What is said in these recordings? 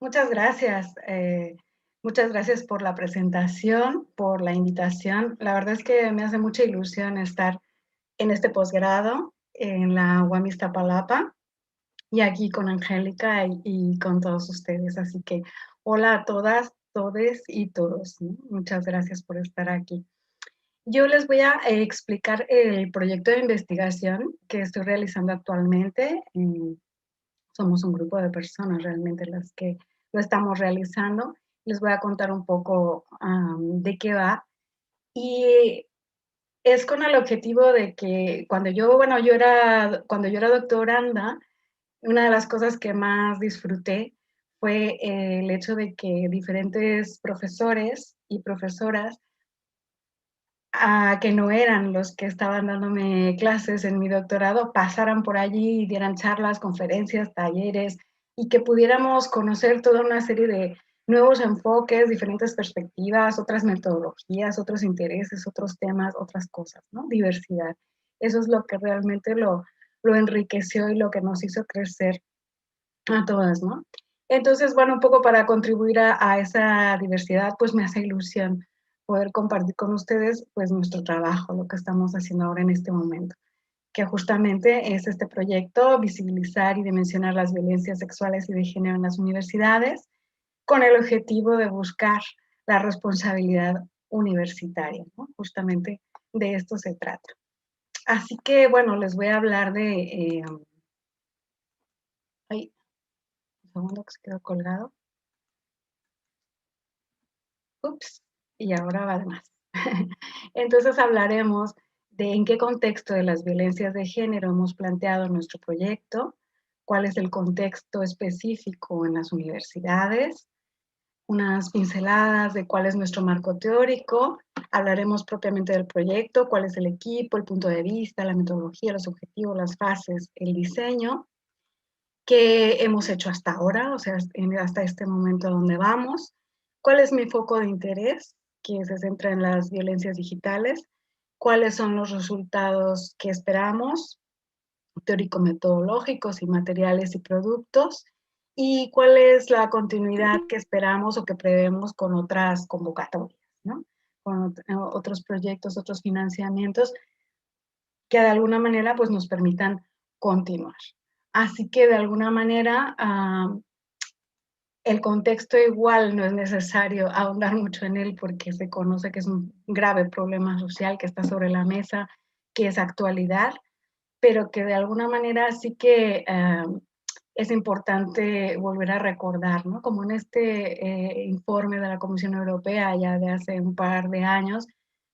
Muchas gracias. Muchas gracias por la presentación, por la invitación. La verdad es que me hace mucha ilusión estar en este posgrado en la UAM Iztapalapa y aquí con Angélica y con todos ustedes. Así que hola a todas, todes y todos, ¿no? Muchas gracias por estar aquí. Yo les voy a explicar el proyecto de investigación que estoy realizando actualmente. Somos un grupo de personas realmente las que lo estamos realizando. Les voy a contar un poco de qué va. Y es con el objetivo de que cuando yo era doctoranda, una de las cosas que más disfruté fue el hecho de que diferentes profesores y profesoras que no eran los que estaban dándome clases en mi doctorado, pasaran por allí y dieran charlas, conferencias, talleres, y que pudiéramos conocer toda una serie de nuevos enfoques, diferentes perspectivas, otras metodologías, otros intereses, otros temas, otras cosas, ¿no? Diversidad. Eso es lo que realmente lo enriqueció y lo que nos hizo crecer a todas, ¿no? Entonces, bueno, un poco para contribuir a esa diversidad, pues me hace ilusión poder compartir con ustedes, pues nuestro trabajo, lo que estamos haciendo ahora en este momento, que justamente es este proyecto, visibilizar y dimensionar las violencias sexuales y de género en las universidades, con el objetivo de buscar la responsabilidad universitaria, ¿no? Justamente de esto se trata. Así que, bueno, les voy a hablar ay, un segundo que se quedó colgado. Ups, y ahora va de más. Entonces hablaremos de en qué contexto de las violencias de género hemos planteado nuestro proyecto, cuál es el contexto específico en las universidades, unas pinceladas de cuál es nuestro marco teórico, hablaremos propiamente del proyecto, cuál es el equipo, el punto de vista, la metodología, los objetivos, las fases, el diseño, qué hemos hecho hasta ahora, o sea, hasta este momento a dónde vamos, cuál es mi foco de interés, que se centra en las violencias digitales, cuáles son los resultados que esperamos, teórico-metodológicos y materiales y productos, y cuál es la continuidad que esperamos o que prevemos con otras convocatorias, ¿no? Con otros proyectos, otros financiamientos que de alguna manera pues nos permitan continuar. Así que de alguna manera el contexto igual no es necesario ahondar mucho en él porque se conoce que es un grave problema social que está sobre la mesa, que es actualidad, pero que de alguna manera sí que es importante volver a recordar, ¿no? Como en este informe de la Comisión Europea ya de hace un par de años,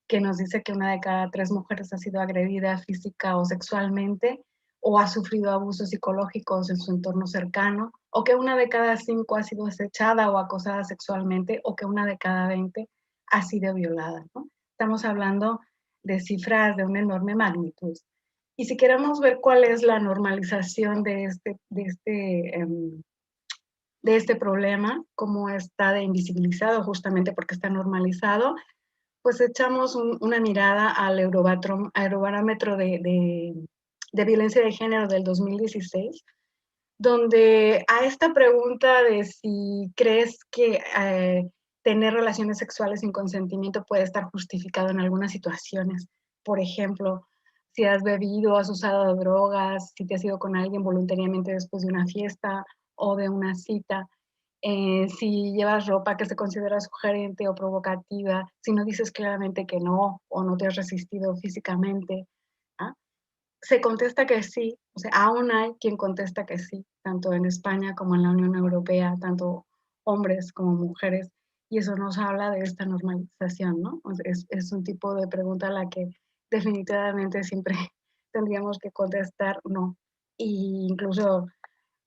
que nos dice que una de cada tres mujeres ha sido agredida física o sexualmente o ha sufrido abusos psicológicos en su entorno cercano, o que una de cada cinco ha sido acechada o acosada sexualmente, o que una de cada 20 ha sido violada, ¿no? Estamos hablando de cifras de una enorme magnitud. Y si queremos ver cuál es la normalización de este problema, cómo está de invisibilizado justamente porque está normalizado, pues echamos una mirada al Eurobarómetro de violencia de género del 2016, donde a esta pregunta de si crees que tener relaciones sexuales sin consentimiento puede estar justificado en algunas situaciones, por ejemplo, si has bebido, has usado drogas, si te has ido con alguien voluntariamente después de una fiesta o de una cita, si llevas ropa que se considera sugerente o provocativa, si no dices claramente que no o no te has resistido físicamente, ¿ah? Se contesta que sí, o sea, aún hay quien contesta que sí, tanto en España como en la Unión Europea, tanto hombres como mujeres, y eso nos habla de esta normalización, ¿no? O sea, es un tipo de pregunta a la que definitivamente siempre tendríamos que contestar no, y incluso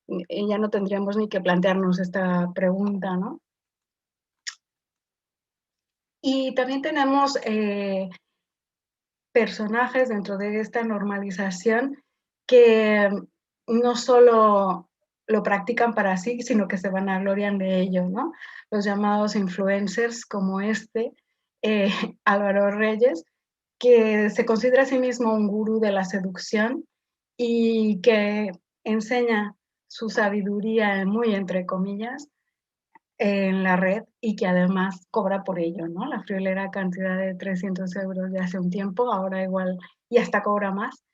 ya no tendríamos ni que plantearnos esta pregunta, ¿no? Y también tenemos personajes dentro de esta normalización que no solo lo practican para sí, sino que se vanaglorian de ello, ¿no? Los llamados influencers como eh, Álvaro Reyes, que se considera a sí mismo un gurú de la seducción y que enseña su sabiduría, muy entre comillas, en la red y que además cobra por ello, ¿no? La friolera cantidad de 300 euros de hace un tiempo, ahora igual y hasta cobra más.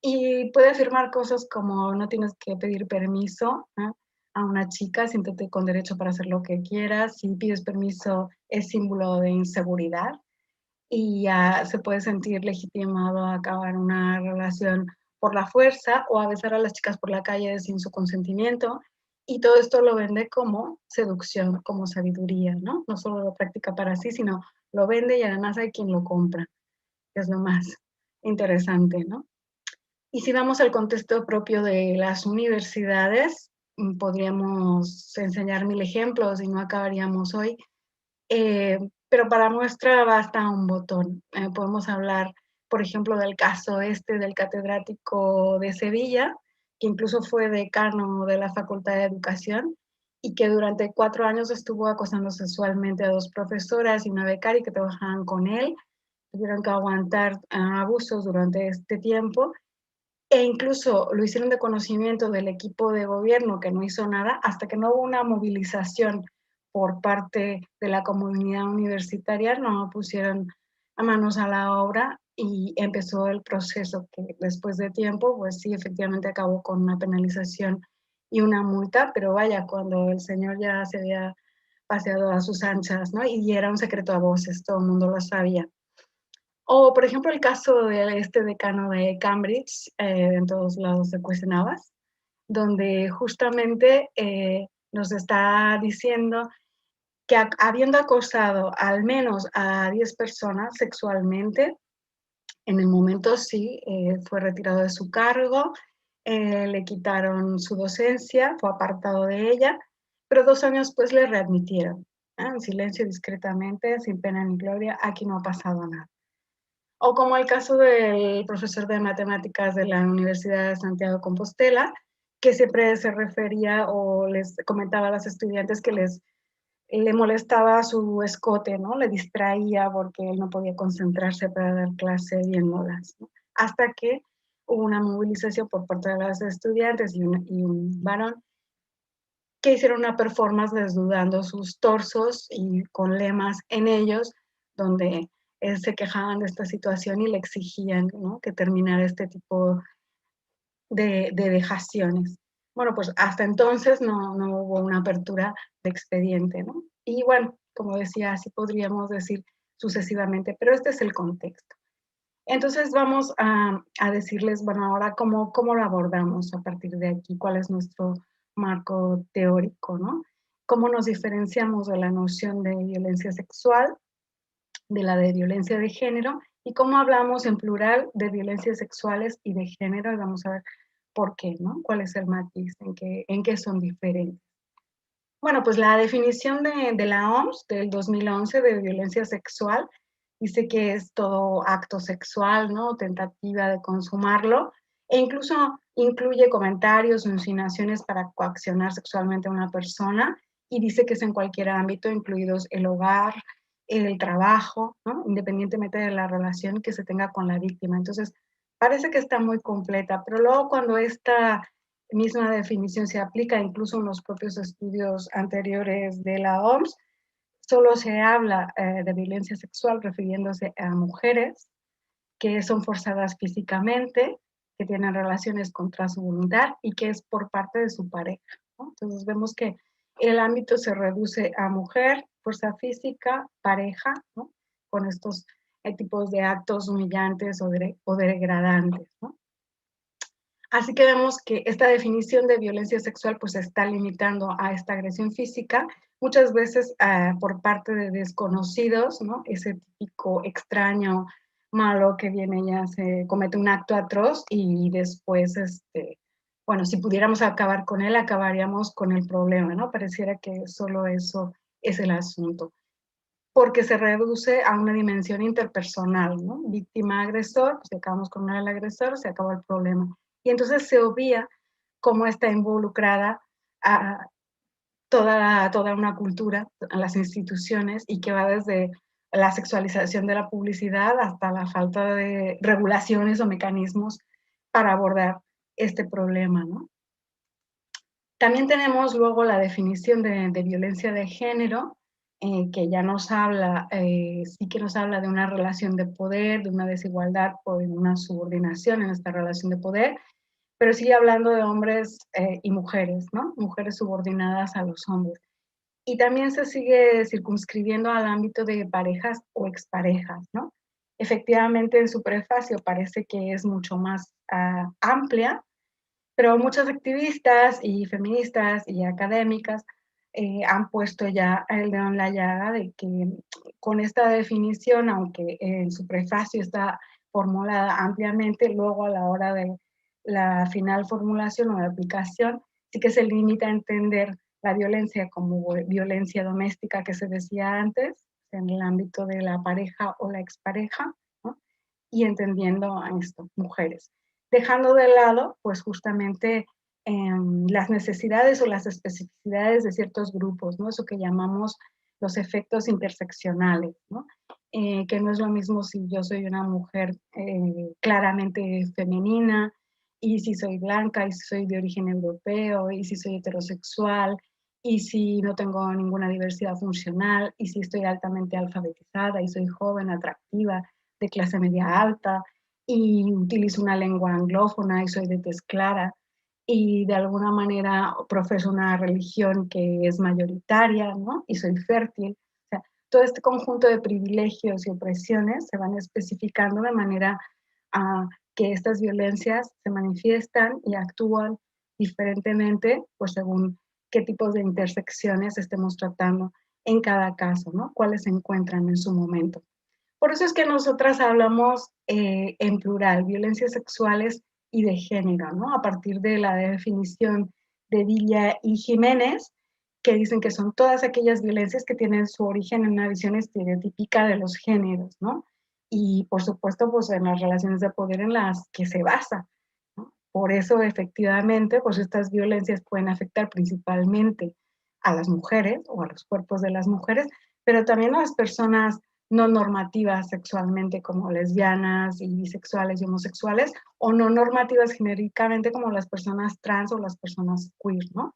Y puede afirmar cosas como no tienes que pedir permiso, ¿no? A una chica, siéntete con derecho para hacer lo que quieras. Si pides permiso es símbolo de inseguridad y ya se puede sentir legitimado a acabar una relación por la fuerza o a besar a las chicas por la calle sin su consentimiento. Y todo esto lo vende como seducción, como sabiduría, ¿no? No solo lo practica para sí, sino lo vende y además hay quien lo compra, que es lo más interesante, ¿no? Y si vamos al contexto propio de las universidades, podríamos enseñar mil ejemplos y no acabaríamos hoy, pero para muestra basta un botón. Podemos hablar, por ejemplo, del caso este del catedrático de Sevilla, que incluso fue decano de la Facultad de Educación y que durante 4 años estuvo acosando sexualmente a 2 profesoras y una becaria que trabajaban con él. Tuvieron que aguantar abusos durante este tiempo e incluso lo hicieron de conocimiento del equipo de gobierno que no hizo nada hasta que no hubo una movilización por parte de la comunidad universitaria, no pusieron a manos a la obra y empezó el proceso que después de tiempo, pues sí, efectivamente acabó con una penalización y una multa, pero vaya, cuando el señor ya se había paseado a sus anchas, ¿no? Y era un secreto a voces, todo el mundo lo sabía. O, por ejemplo, el caso de este decano de Cambridge, en todos lados de cuestionabas, donde justamente nos está diciendo que habiendo acosado al menos a 10 personas sexualmente, en el momento sí, fue retirado de su cargo, le quitaron su docencia, fue apartado de ella, pero 2 años pues le readmitieron, en silencio, discretamente, sin pena ni gloria, aquí no ha pasado nada. O como el caso del profesor de matemáticas de la Universidad de Santiago de Compostela, que siempre se refería o les comentaba a los estudiantes que le molestaba su escote, ¿no? Le distraía porque él no podía concentrarse para dar clase viéndolas, ¿no? Hasta que hubo una movilización por parte de los estudiantes y un varón que hicieron una performance desnudando sus torsos y con lemas en ellos, donde se quejaban de esta situación y le exigían, ¿no? Que terminara este tipo de vejaciones. Bueno, pues hasta entonces no hubo una apertura de expediente, ¿no? Y bueno, como decía, así podríamos decir sucesivamente, pero este es el contexto. Entonces vamos a decirles, bueno, ahora cómo lo abordamos a partir de aquí, cuál es nuestro marco teórico, ¿no? Cómo nos diferenciamos de la noción de violencia sexual, de la de violencia de género, y cómo hablamos en plural de violencias sexuales y de género, y vamos a ver por qué, ¿no? ¿Cuál es el matiz? ¿En qué son diferentes? Bueno, pues la definición de la OMS del 2011 de violencia sexual dice que es todo acto sexual, ¿no? Tentativa de consumarlo, e incluso incluye comentarios o insinuaciones para coaccionar sexualmente a una persona, y dice que es en cualquier ámbito, incluidos el hogar, el trabajo, ¿no? Independientemente de la relación que se tenga con la víctima. Entonces, parece que está muy completa, pero luego cuando esta misma definición se aplica incluso en los propios estudios anteriores de la OMS, solo se habla de violencia sexual refiriéndose a mujeres que son forzadas físicamente, que tienen relaciones contra su voluntad y que es por parte de su pareja, ¿no? Entonces vemos que el ámbito se reduce a mujer, fuerza física, pareja, ¿no? Con estos tipos de actos humillantes o degradantes, ¿no? Así que vemos que esta definición de violencia sexual pues se está limitando a esta agresión física, muchas veces por parte de desconocidos, ¿no? Ese típico extraño malo que viene ya se comete un acto atroz y después, bueno, si pudiéramos acabar con él, acabaríamos con el problema, ¿no? Pareciera que solo eso es el asunto, porque se reduce a una dimensión interpersonal, ¿no? Víctima-agresor, pues si acabamos con el agresor, se acaba el problema. Y entonces se obvia cómo está involucrada a toda una cultura, a las instituciones, y que va desde la sexualización de la publicidad hasta la falta de regulaciones o mecanismos para abordar este problema, ¿no? También tenemos luego la definición de violencia de género, que ya nos habla, sí que nos habla de una relación de poder, de una desigualdad o de una subordinación en esta relación de poder, pero sigue hablando de hombres y mujeres, ¿no? Mujeres subordinadas a los hombres. Y también se sigue circunscribiendo al ámbito de parejas o exparejas, ¿no? Efectivamente, en su prefacio parece que es mucho más amplia, pero muchas activistas y feministas y académicas han puesto ya el dedo en la llaga de que con esta definición, aunque en su prefacio está formulada ampliamente, luego a la hora de la final formulación o de aplicación, sí que se limita a entender la violencia como violencia doméstica que se decía antes, en el ámbito de la pareja o la expareja, ¿no? Y entendiendo a esto, mujeres. Dejando de lado, pues justamente las necesidades o las especificidades de ciertos grupos, ¿no? Eso que llamamos los efectos interseccionales, ¿no? Que no es lo mismo si yo soy una mujer claramente femenina, y si soy blanca, y si soy de origen europeo, y si soy heterosexual, y si no tengo ninguna diversidad funcional, y si estoy altamente alfabetizada, y soy joven, atractiva, de clase media alta, y utilizo una lengua anglófona y soy de tez clara, y de alguna manera profeso una religión que es mayoritaria, ¿no? Y soy fértil. O sea, todo este conjunto de privilegios y opresiones se van especificando de manera que estas violencias se manifiestan y actúan diferentemente, pues según qué tipos de intersecciones estemos tratando en cada caso, ¿no? Cuáles se encuentran en su momento. Por eso es que nosotras hablamos en plural, violencias sexuales y de género, ¿no? A partir de la definición de Villa y Jiménez, que dicen que son todas aquellas violencias que tienen su origen en una visión estereotípica de los géneros, ¿no? Y por supuesto, pues en las relaciones de poder en las que se basa, ¿no? Por eso, efectivamente, pues estas violencias pueden afectar principalmente a las mujeres o a los cuerpos de las mujeres, pero también a las personas no normativas sexualmente como lesbianas y bisexuales y homosexuales, o no normativas genéricamente como las personas trans o las personas queer, ¿no?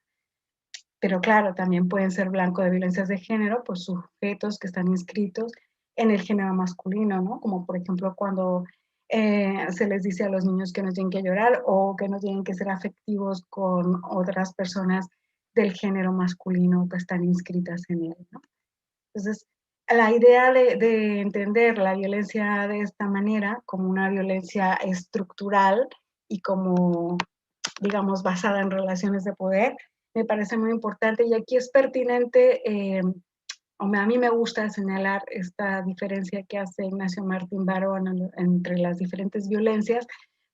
Pero claro, también pueden ser blanco de violencias de género por sujetos que están inscritos en el género masculino, ¿no? Como por ejemplo cuando se les dice a los niños que no tienen que llorar o que no tienen que ser afectivos con otras personas del género masculino que están inscritas en él, ¿no? Entonces, la idea de entender la violencia de esta manera como una violencia estructural y como, digamos, basada en relaciones de poder, me parece muy importante. Y aquí es pertinente, a mí me gusta señalar esta diferencia que hace Ignacio Martín Barón entre las diferentes violencias,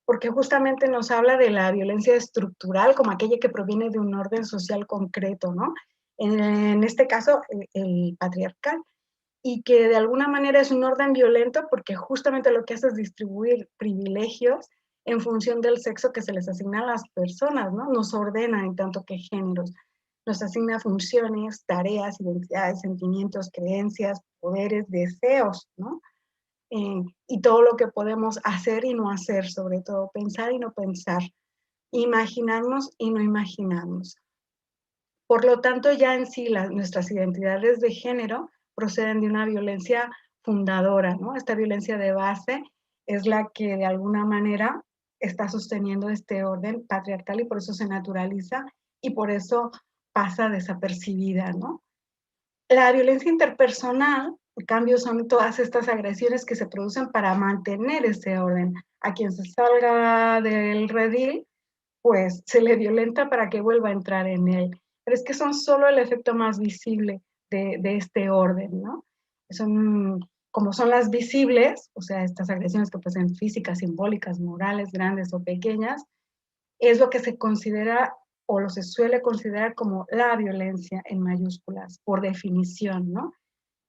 porque justamente nos habla de la violencia estructural como aquella que proviene de un orden social concreto, ¿no? En este caso, el patriarcal, y que de alguna manera es un orden violento porque justamente lo que hace es distribuir privilegios en función del sexo que se les asigna a las personas, ¿no? Nos ordena en tanto que géneros, nos asigna funciones, tareas, identidades, sentimientos, creencias, poderes, deseos, ¿no? Y todo lo que podemos hacer y no hacer, sobre todo pensar y no pensar, imaginarnos y no imaginarnos. Por lo tanto, ya en sí nuestras identidades de género proceden de una violencia fundadora, ¿no? Esta violencia de base es la que de alguna manera está sosteniendo este orden patriarcal y por eso se naturaliza y por eso pasa desapercibida, ¿no? La violencia interpersonal, en cambio, son todas estas agresiones que se producen para mantener ese orden. A quien se salga del redil, pues se le violenta para que vuelva a entrar en él. Pero es que son solo el efecto más visible de este orden, ¿no? Son, como son las visibles, o sea, estas agresiones que pueden ser físicas, simbólicas, morales, grandes o pequeñas, es lo que se considera o lo se suele considerar como la violencia en mayúsculas, por definición, ¿no?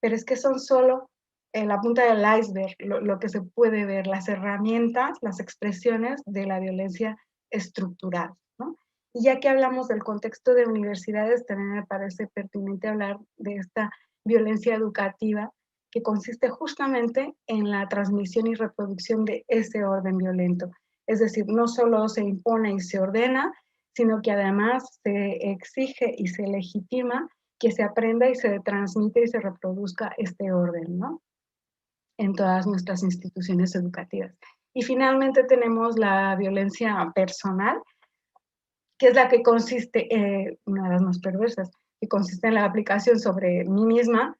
Pero es que son solo la punta del iceberg, lo que se puede ver, las herramientas, las expresiones de la violencia estructural, ¿no? Y ya que hablamos del contexto de universidades, también me parece pertinente hablar de esta violencia educativa que consiste justamente en la transmisión y reproducción de ese orden violento. Es decir, no solo se impone y se ordena, sino que además se exige y se legitima que se aprenda y se transmite y se reproduzca este orden, ¿no? En todas nuestras instituciones educativas. Y finalmente tenemos la violencia personal, que es la que consiste, una de las más perversas, que consiste en la aplicación sobre mí misma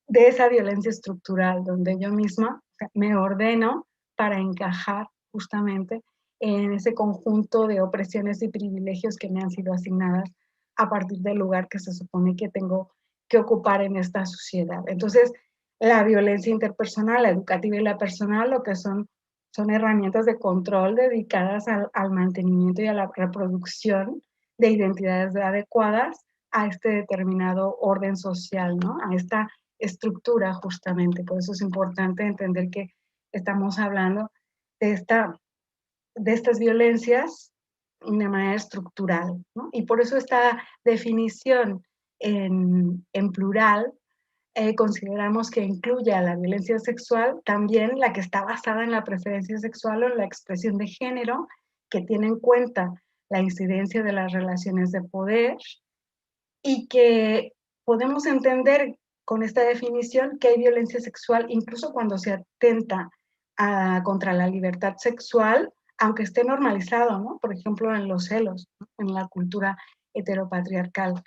de esa violencia estructural, donde yo misma me ordeno para encajar justamente en ese conjunto de opresiones y privilegios que me han sido asignadas a partir del lugar que se supone que tengo que ocupar en esta sociedad. Entonces, la violencia interpersonal, la educativa y la personal, lo que son herramientas de control dedicadas al mantenimiento y a la reproducción de identidades adecuadas a este determinado orden social, ¿no? A esta estructura justamente. Por eso es importante entender que estamos hablando de, de estas violencias de manera estructural, ¿no? Y por eso esta definición en plural consideramos que incluye a la violencia sexual, también la que está basada en la preferencia sexual o en la expresión de género, que tiene en cuenta la incidencia de las relaciones de poder y que podemos entender con esta definición que hay violencia sexual incluso cuando se atenta contra la libertad sexual, aunque esté normalizado, ¿no? Por ejemplo, en los celos, ¿no? En la cultura heteropatriarcal.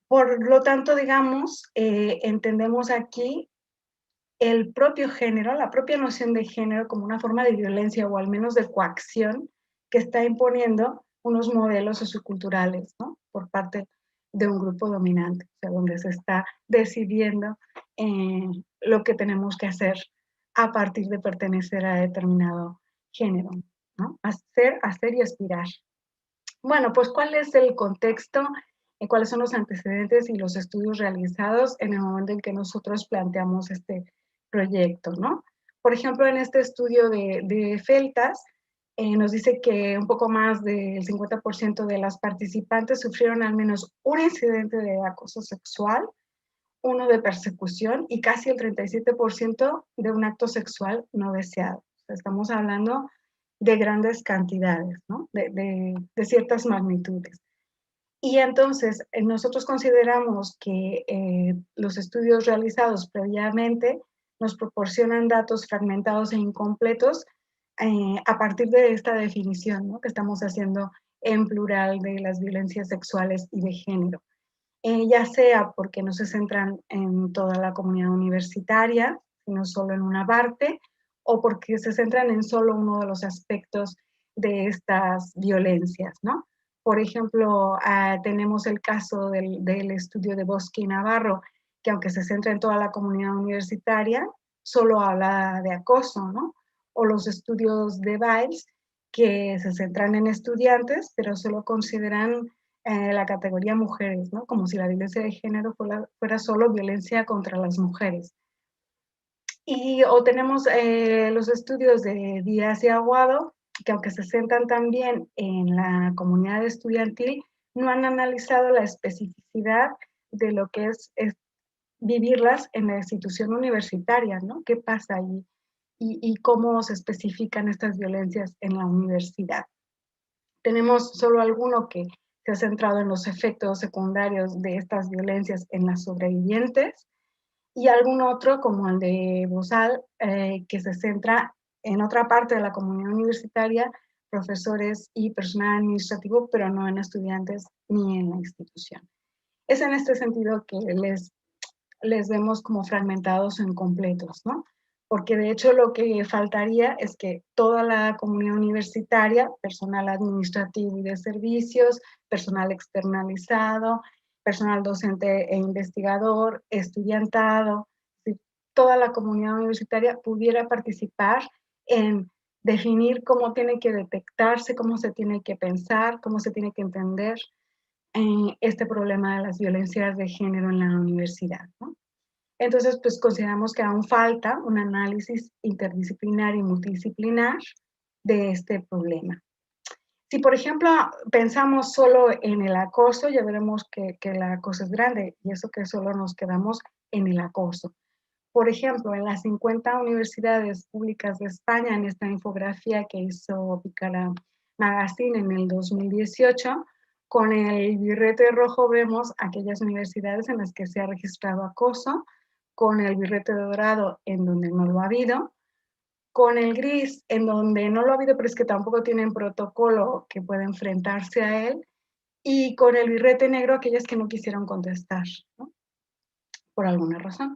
Por lo tanto, digamos, entendemos aquí el propio género, la propia noción de género como una forma de violencia o al menos de coacción que está imponiendo unos modelos socioculturales, ¿no? Por parte de un grupo dominante, o sea, donde se está decidiendo lo que tenemos que hacer a partir de pertenecer a determinado género, ¿no? Hacer y aspirar. Bueno, pues ¿cuál es el contexto? ¿Cuáles son los antecedentes y los estudios realizados en el momento en que nosotros planteamos este proyecto, ¿no? Por ejemplo, en este estudio de Feltas, nos dice que un poco más del 50% de las participantes sufrieron al menos un incidente de acoso sexual, uno de persecución y casi el 37% de un acto sexual no deseado. O sea, estamos hablando de grandes cantidades, ¿no? De ciertas magnitudes. Y entonces nosotros consideramos que los estudios realizados previamente nos proporcionan datos fragmentados e incompletos a partir de esta definición, ¿no? Que estamos haciendo en plural de las violencias sexuales y de género. Ya sea porque no se centran en toda la comunidad universitaria, sino solo en una parte, o porque se centran en solo uno de los aspectos de estas violencias, ¿no? Por ejemplo, tenemos el caso del estudio de Bosque y Navarro, que aunque se centra en toda la comunidad universitaria, solo habla de acoso, ¿no? O los estudios de Biles, que se centran en estudiantes, pero solo consideran la categoría mujeres, ¿no? Como si la violencia de género fuera solo violencia contra las mujeres. Y o tenemos los estudios de Díaz y Aguado, que aunque se centran también en la comunidad estudiantil, no han analizado la especificidad de lo que es vivirlas en la institución universitaria, ¿no? ¿Qué pasa allí? Y cómo se especifican estas violencias en la universidad. Tenemos solo alguno que se ha centrado en los efectos secundarios de estas violencias en las sobrevivientes y algún otro, como el de Bozal, que se centra en otra parte de la comunidad universitaria, profesores y personal administrativo, pero no en estudiantes ni en la institución. Es en este sentido que les vemos como fragmentados o incompletos, ¿no? Porque de hecho lo que faltaría es que toda la comunidad universitaria, personal administrativo y de servicios, personal externalizado, personal docente e investigador, estudiantado, toda la comunidad universitaria pudiera participar en definir cómo tiene que detectarse, cómo se tiene que pensar, cómo se tiene que entender este problema de las violencias de género en la universidad, ¿no? Entonces, pues consideramos que aún falta un análisis interdisciplinar y multidisciplinar de este problema. Si, por ejemplo, pensamos solo en el acoso, ya veremos que el acoso es grande y eso que solo nos quedamos en el acoso. Por ejemplo, en las 50 universidades públicas de España, en esta infografía que hizo Picara Magazine en el 2018. Con el birrete rojo vemos aquellas universidades en las que se ha registrado acoso, con el birrete dorado en donde no lo ha habido, con el gris en donde no lo ha habido, pero es que tampoco tienen protocolo que pueda enfrentarse a él, y con el birrete negro aquellas que no quisieron contestar, ¿no? Por alguna razón.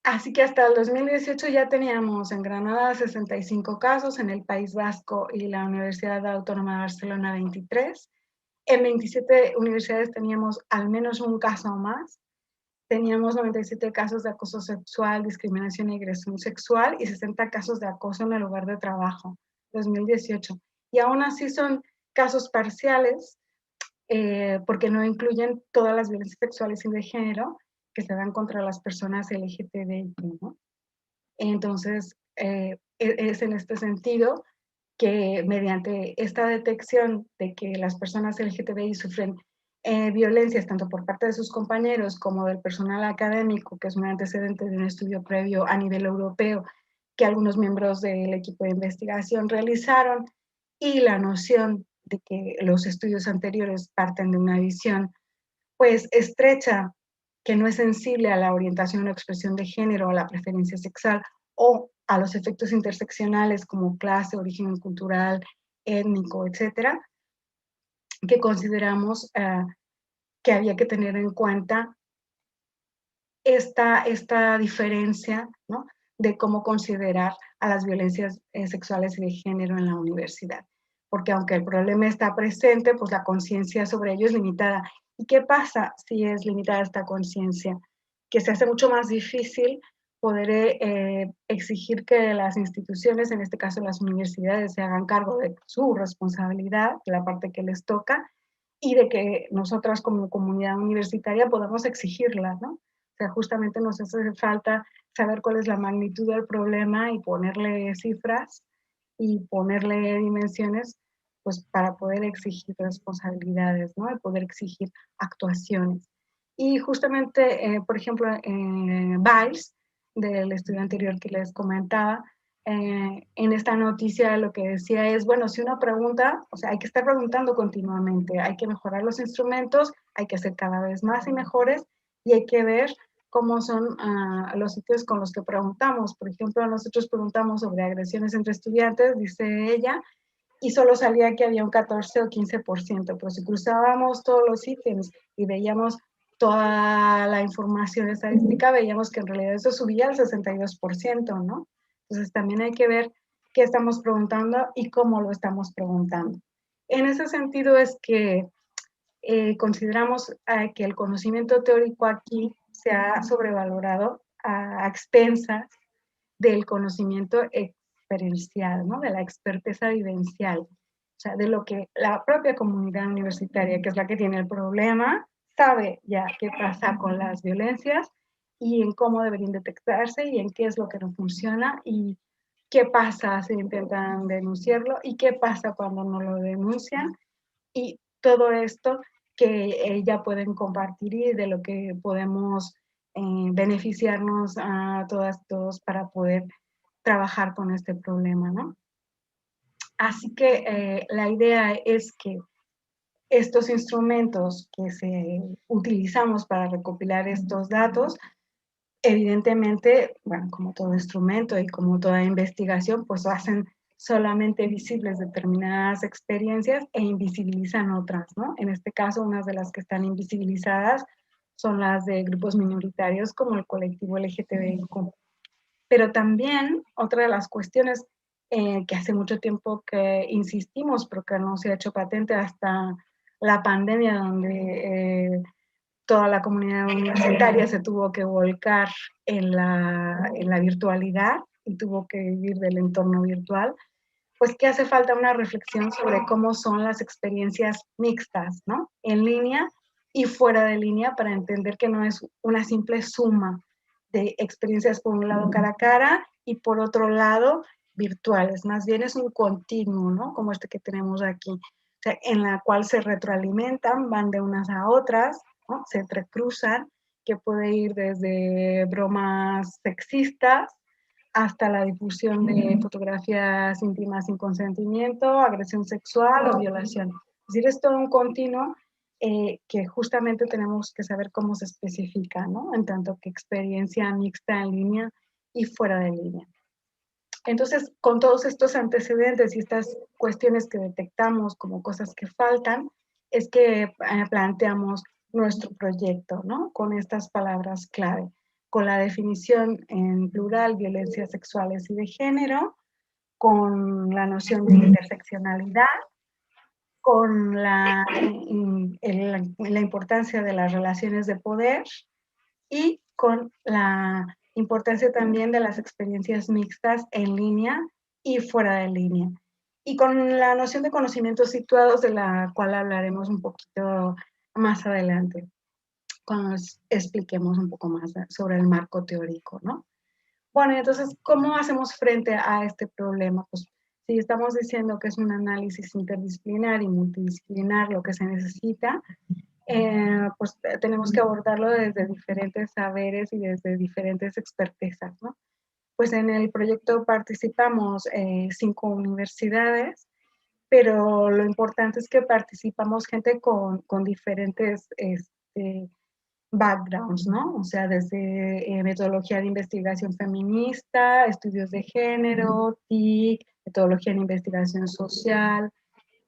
Así que hasta el 2018 ya teníamos en Granada 65 casos, en el País Vasco y la Universidad Autónoma de Barcelona 23. En 27 universidades teníamos al menos un caso más. Teníamos 97 casos de acoso sexual, discriminación y agresión sexual y 60 casos de acoso en el lugar de trabajo, 2018. Y aún así son casos parciales porque no incluyen todas las violencias sexuales y de género que se dan contra las personas LGTBI, ¿no? Entonces, es en este sentido que mediante esta detección de que las personas LGTBI sufren violencias tanto por parte de sus compañeros como del personal académico, que es un antecedente de un estudio previo a nivel europeo que algunos miembros del equipo de investigación realizaron, y la noción de que los estudios anteriores parten de una visión pues estrecha, que no es sensible a la orientación o expresión de género, a la preferencia sexual o a los efectos interseccionales como clase, origen cultural, étnico, etcétera, que consideramos que había que tener en cuenta esta diferencia, ¿no?, de cómo considerar a las violencias sexuales y de género en la universidad. Porque aunque el problema está presente, pues la conciencia sobre ello es limitada. ¿Y qué pasa si es limitada esta conciencia? Que se hace mucho más difícil poder exigir que las instituciones, en este caso las universidades, se hagan cargo de su responsabilidad, de la parte que les toca, y de que nosotras como comunidad universitaria podamos exigirla, ¿no? O sea, justamente nos hace falta saber cuál es la magnitud del problema y ponerle cifras y ponerle dimensiones, pues para poder exigir responsabilidades, ¿no? Y poder exigir actuaciones. Y justamente, por ejemplo, Biles, del estudio anterior que les comentaba, en esta noticia lo que decía es, bueno, si uno pregunta, o sea, hay que estar preguntando continuamente, hay que mejorar los instrumentos, hay que ser cada vez más y mejores, y hay que ver cómo son los sitios con los que preguntamos. Por ejemplo, nosotros preguntamos sobre agresiones entre estudiantes, dice ella, y solo salía que había un 14 o 15%, pero si cruzábamos todos los ítems y veíamos toda la información estadística, veíamos que en realidad eso subía al 62%, ¿no? Entonces también hay que ver qué estamos preguntando y cómo lo estamos preguntando. En ese sentido es que consideramos que el conocimiento teórico aquí se ha sobrevalorado a expensas del conocimiento experiencial, ¿no?, de la experteza vivencial, o sea, de lo que la propia comunidad universitaria, que es la que tiene el problema, sabe ya qué pasa con las violencias y en cómo deberían detectarse y en qué es lo que no funciona y qué pasa si intentan denunciarlo y qué pasa cuando no lo denuncian, y todo esto que ya pueden compartir y de lo que podemos beneficiarnos a todas, todos para poder trabajar con este problema, ¿no? Así que la idea es que estos instrumentos que utilizamos para recopilar estos datos, evidentemente, bueno, como todo instrumento y como toda investigación, pues hacen solamente visibles determinadas experiencias e invisibilizan otras, ¿no? En este caso, unas de las que están invisibilizadas son las de grupos minoritarios como el colectivo LGTBIQ. Pero también otra de las cuestiones que hace mucho tiempo que insistimos, pero que no se ha hecho patente hasta la pandemia, donde toda la comunidad universitaria se tuvo que volcar en la virtualidad y tuvo que vivir del entorno virtual, pues que hace falta una reflexión sobre cómo son las experiencias mixtas, ¿no? En línea y fuera de línea, para entender que no es una simple suma de experiencias por un lado cara a cara y por otro lado virtuales, más bien es un continuo, ¿no? Como este que tenemos aquí, o sea, en la cual se retroalimentan, van de unas a otras, ¿no? Se entrecruzan, que puede ir desde bromas sexistas hasta la difusión de fotografías íntimas sin consentimiento, agresión sexual o violación. Es decir, es todo un continuo que justamente tenemos que saber cómo se especifica, ¿no? En tanto que experiencia mixta en línea y fuera de línea. Entonces, con todos estos antecedentes y estas cuestiones que detectamos como cosas que faltan, es que planteamos nuestro proyecto, ¿no? Con estas palabras clave, con la definición en plural, violencias sexuales y de género, con la noción de interseccionalidad, con la importancia de las relaciones de poder y con la importancia también de las experiencias mixtas en línea y fuera de línea. Y con la noción de conocimientos situados, de la cual hablaremos un poquito más adelante, cuando expliquemos un poco más sobre el marco teórico, ¿no? Bueno, entonces, ¿cómo hacemos frente a este problema? Pues si estamos diciendo que es un análisis interdisciplinar y multidisciplinar lo que se necesita, pues tenemos que abordarlo desde diferentes saberes y desde diferentes expertezas, ¿no? Pues en el proyecto participamos 5 universidades, pero lo importante es que participamos gente con diferentes backgrounds, ¿no? O sea, desde metodología de investigación feminista, estudios de género, TIC, metodología de investigación social,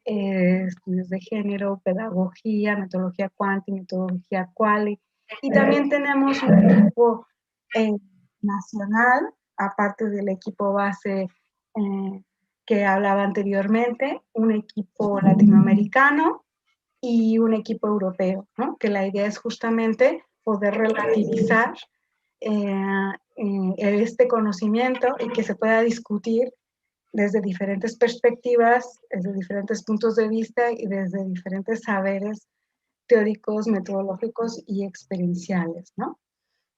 estudios de género, pedagogía, metodología cuántica, metodología quali. Y también tenemos un equipo eh, nacional, aparte del equipo base que hablaba anteriormente, un equipo latinoamericano y un equipo europeo, ¿no? Que la idea es justamente poder relativizar este conocimiento y que se pueda discutir desde diferentes perspectivas, desde diferentes puntos de vista y desde diferentes saberes teóricos, metodológicos y experienciales, ¿no?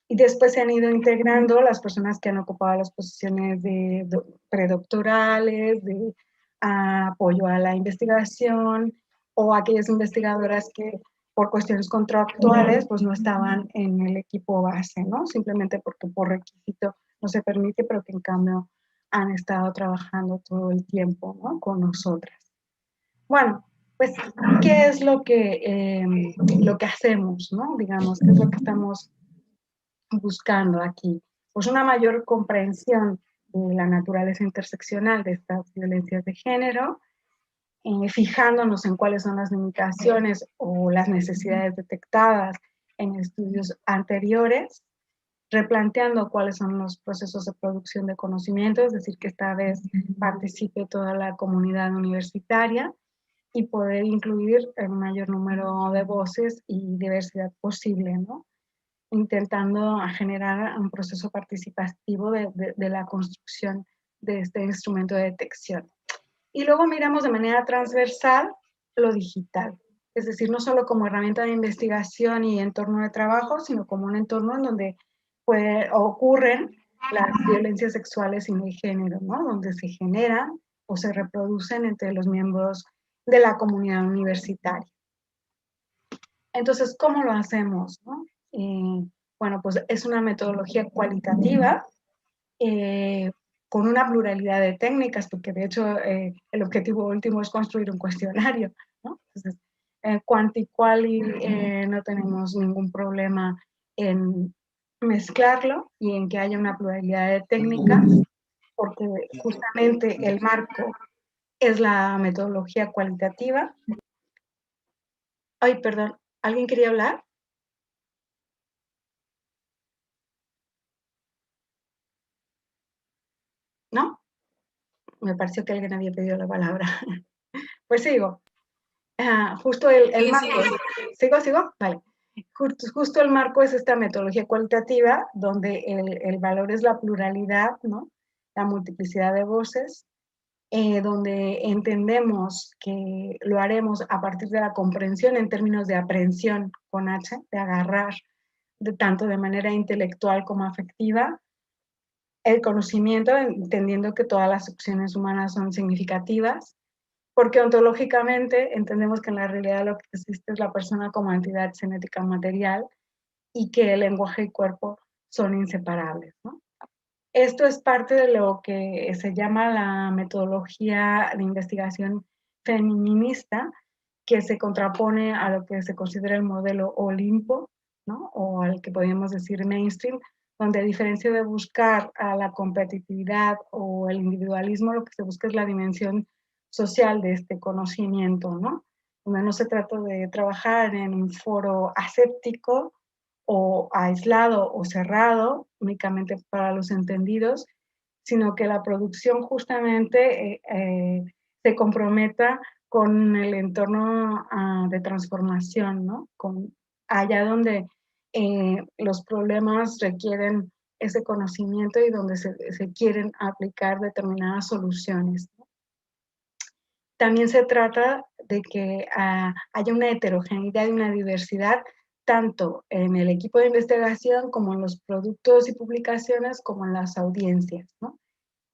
Y después se han ido integrando las personas que han ocupado las posiciones de predoctorales, de apoyo a la investigación, o aquellas investigadoras que por cuestiones contractuales pues no estaban en el equipo base, ¿no? Simplemente porque por requisito no se permite, pero que en cambio han estado trabajando todo el tiempo, ¿no? Con nosotras. Bueno, pues, ¿qué es lo que hacemos, ¿no? Digamos, ¿qué es lo que estamos buscando aquí? Pues una mayor comprensión de la naturaleza interseccional de estas violencias de género, fijándonos en cuáles son las limitaciones o las necesidades detectadas en estudios anteriores, replanteando cuáles son los procesos de producción de conocimiento, es decir, que esta vez participe toda la comunidad universitaria y poder incluir el mayor número de voces y diversidad posible, ¿no? Intentando generar un proceso participativo de la construcción de este instrumento de detección. Y luego miramos de manera transversal lo digital, es decir, no solo como herramienta de investigación y entorno de trabajo, sino como un entorno en donde ocurren las violencias sexuales y de género, ¿no? Donde se generan o se reproducen entre los miembros de la comunidad universitaria. Entonces, ¿cómo lo hacemos, no? Bueno, pues es una metodología cualitativa con una pluralidad de técnicas, porque de hecho el objetivo último es construir un cuestionario, ¿no? Entonces, Quanti-Quali no tenemos ningún problema en mezclarlo y en que haya una pluralidad de técnicas, porque justamente el marco es la metodología cualitativa. Ay, perdón, ¿alguien quería hablar? ¿No? Me pareció que alguien había pedido la palabra. Pues sigo. Justo el marco. ¿Sigo? Vale. Justo el marco es esta metodología cualitativa, donde el valor es la pluralidad, ¿no? La multiplicidad de voces, donde entendemos que lo haremos a partir de la comprensión en términos de aprehensión con H, de agarrar tanto de manera intelectual como afectiva, el conocimiento, entendiendo que todas las opciones humanas son significativas, porque ontológicamente entendemos que en la realidad lo que existe es la persona como entidad genética material y que el lenguaje y cuerpo son inseparables, ¿no? Esto es parte de lo que se llama la metodología de investigación feminista, que se contrapone a lo que se considera el modelo Olimpo, ¿no? O al que podríamos decir mainstream, donde a diferencia de buscar a la competitividad o el individualismo, lo que se busca es la dimensión social de este conocimiento, ¿no? Donde no se trata de trabajar en un foro aséptico o aislado o cerrado, únicamente para los entendidos, sino que la producción justamente se comprometa con el entorno de transformación, ¿no? Con allá donde los problemas requieren ese conocimiento y donde se quieren aplicar determinadas soluciones. También se trata de que haya una heterogeneidad y una diversidad tanto en el equipo de investigación como en los productos y publicaciones como en las audiencias, ¿no?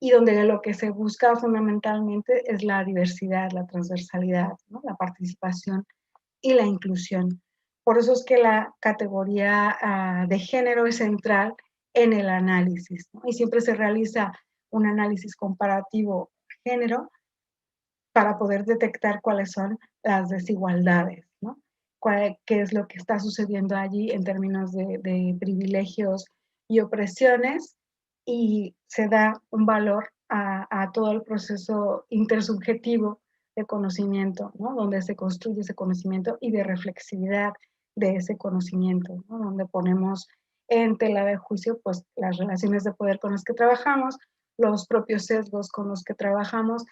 Y donde lo que se busca fundamentalmente es la diversidad, la transversalidad, ¿no? La participación y la inclusión. Por eso es que la categoría de género es central en el análisis, ¿no? Y siempre se realiza un análisis comparativo de género para poder detectar cuáles son las desigualdades, ¿no? ¿Qué es lo que está sucediendo allí en términos de privilegios y opresiones? Y se da un valor a todo el proceso intersubjetivo de conocimiento, ¿no? Donde se construye ese conocimiento y de reflexividad de ese conocimiento, ¿no? Donde ponemos en tela de juicio pues, las relaciones de poder con las que trabajamos, los propios sesgos con los que trabajamos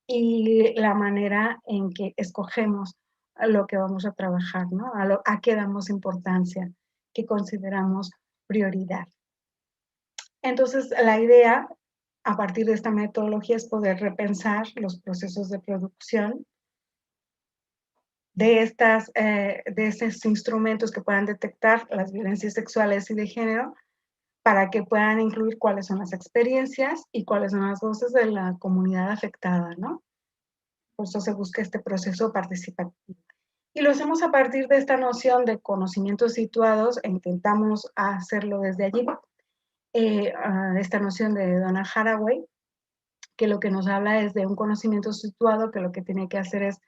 y la manera en que escogemos lo que vamos a trabajar, ¿no? A qué damos importancia, qué consideramos prioridad. Entonces, la idea a partir de esta metodología es poder repensar los procesos de producción de estos instrumentos que puedan detectar las violencias sexuales y de género para que puedan incluir cuáles son las experiencias y cuáles son las voces de la comunidad afectada, ¿no? Por eso se busca este proceso participativo. Y lo hacemos a partir de esta noción de conocimientos situados e intentamos hacerlo desde allí, esta noción de Donna Haraway, que lo que nos habla es de un conocimiento situado que lo que tiene que hacer es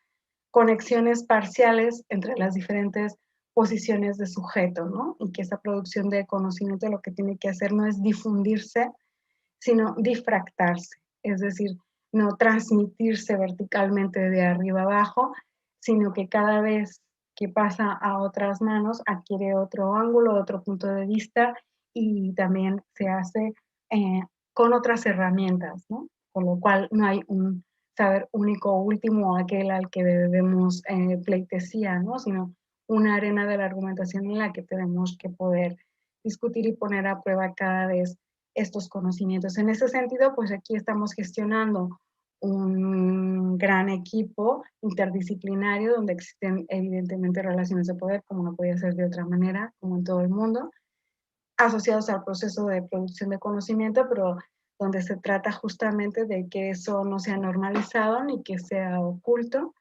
conexiones parciales entre las diferentes posiciones de sujeto, ¿no? Y que esa producción de conocimiento lo que tiene que hacer no es difundirse, sino difractarse, es decir, no transmitirse verticalmente de arriba abajo, sino que cada vez que pasa a otras manos adquiere otro ángulo, otro punto de vista y también se hace eh, con otras herramientas, ¿no? Con lo cual no hay un saber único o último, aquel al que debemos pleitesía, ¿no? Sino una arena de la argumentación en la que tenemos que poder discutir y poner a prueba cada vez estos conocimientos. En ese sentido, pues aquí estamos gestionando un gran equipo interdisciplinario donde existen evidentemente relaciones de poder, como no podía ser de otra manera, como en todo el mundo, asociados al proceso de producción de conocimiento, pero donde se trata justamente de que eso no sea normalizado ni que sea oculto.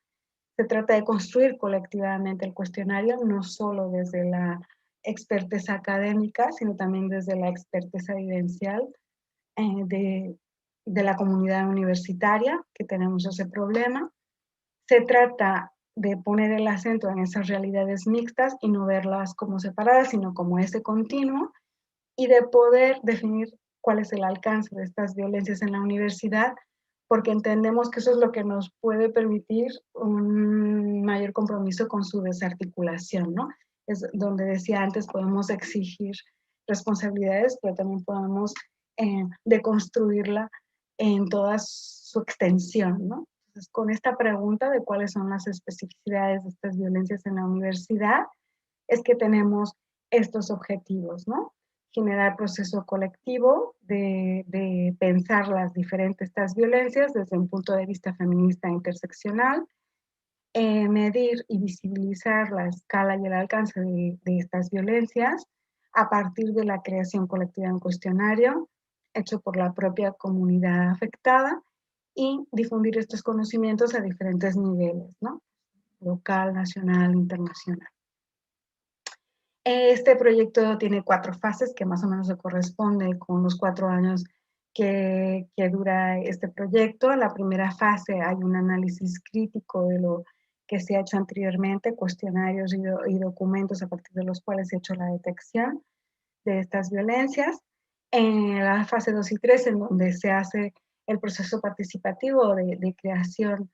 Se trata de construir colectivamente el cuestionario, no solo desde la experteza académica, sino también desde la experteza vivencial de la comunidad universitaria, que tenemos ese problema. Se trata de poner el acento en esas realidades mixtas y no verlas como separadas, sino como ese continuo, y de poder definir cuál es el alcance de estas violencias en la universidad, porque entendemos que eso es lo que nos puede permitir un mayor compromiso con su desarticulación, ¿no? Es donde decía antes, podemos exigir responsabilidades, pero también podemos deconstruirla en toda su extensión, ¿no? Entonces, con esta pregunta de cuáles son las especificidades de estas violencias en la universidad, es que tenemos estos objetivos, ¿no? Generar proceso colectivo de pensar las diferentes estas violencias desde un punto de vista feminista e interseccional, medir y visibilizar la escala y el alcance de estas violencias a partir de la creación colectiva de un cuestionario hecho por la propia comunidad afectada y difundir estos conocimientos a diferentes niveles, ¿no? Local, nacional, internacional. Este proyecto tiene 4 fases que más o menos se corresponde con los 4 años que dura este proyecto. En la primera fase hay un análisis crítico de lo que se ha hecho anteriormente, cuestionarios y documentos a partir de los cuales se ha hecho la detección de estas violencias. En la fase 2 y 3, en donde se hace el proceso participativo de creación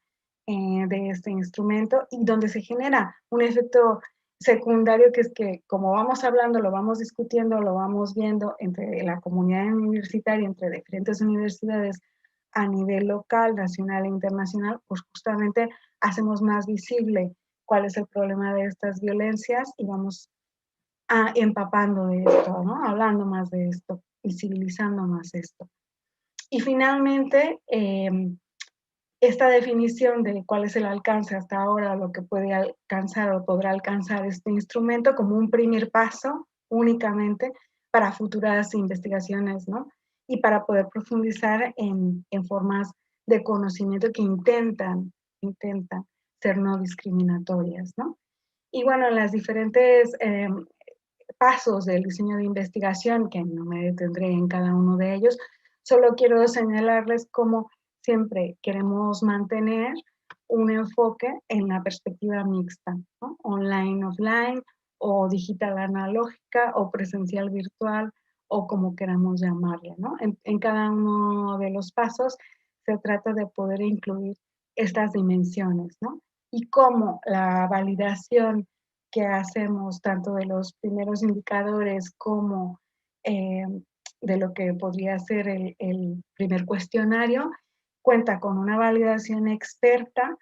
de este instrumento y donde se genera un efecto secundario, que es que como vamos hablando, lo vamos discutiendo, lo vamos viendo entre la comunidad universitaria, entre diferentes universidades a nivel local, nacional e internacional, pues justamente hacemos más visible cuál es el problema de estas violencias y vamos empapando de esto, ¿no? Hablando más de esto, visibilizando más esto. Y finalmente, esta definición de cuál es el alcance hasta ahora, lo que puede alcanzar o podrá alcanzar este instrumento como un primer paso únicamente para futuras investigaciones, ¿no? Y para poder profundizar en formas de conocimiento que intentan ser no discriminatorias, ¿no? Y bueno, las diferentes pasos del diseño de investigación, que no me detendré en cada uno de ellos, solo quiero señalarles cómo siempre queremos mantener un enfoque en la perspectiva mixta, ¿no? Online, offline, o digital analógica, o presencial virtual, o como queramos llamarle, ¿no? En cada uno de los pasos se trata de poder incluir estas dimensiones, ¿no? Y cómo la validación que hacemos tanto de los primeros indicadores como eh, de lo que podría ser el primer cuestionario, cuenta con una validación experta,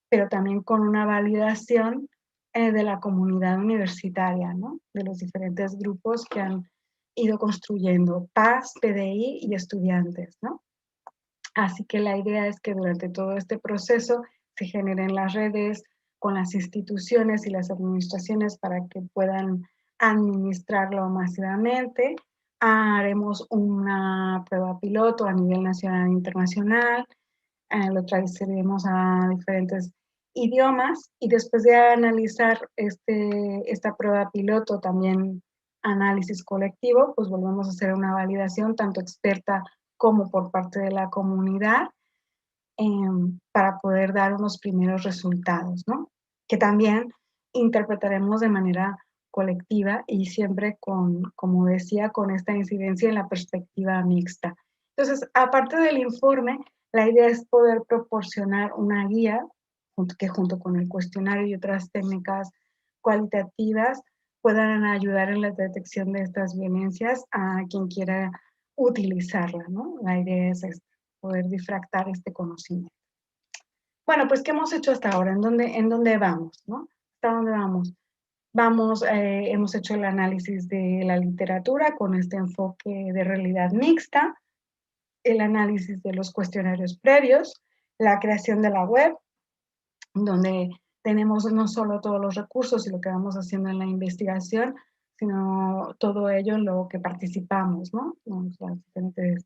pero también con una validación de la comunidad universitaria, ¿no? De los diferentes grupos que han ido construyendo, PAS, PDI y estudiantes, ¿no? Así que la idea es que durante todo este proceso se generen las redes con las instituciones y las administraciones para que puedan administrarlo masivamente. Haremos una prueba piloto a nivel nacional e internacional, lo traduciremos a diferentes idiomas y después de analizar esta prueba piloto, también análisis colectivo, pues volvemos a hacer una validación tanto experta como por parte de la comunidad para poder dar unos primeros resultados, ¿no? Que también interpretaremos de manera colectiva y siempre con, como decía, con esta incidencia en la perspectiva mixta. Entonces, aparte del informe, la idea es poder proporcionar una guía que junto con el cuestionario y otras técnicas cualitativas puedan ayudar en la detección de estas violencias a quien quiera utilizarla, ¿no? La idea es esta, poder difractar este conocimiento. Bueno, pues, ¿qué hemos hecho hasta ahora? En dónde vamos, no? ¿Hasta dónde vamos? Vamos, hemos hecho el análisis de la literatura con este enfoque de realidad mixta, el análisis de los cuestionarios previos, la creación de la web, donde tenemos no solo todos los recursos y lo que vamos haciendo en la investigación, sino todo ello en lo que participamos, ¿no? Las diferentes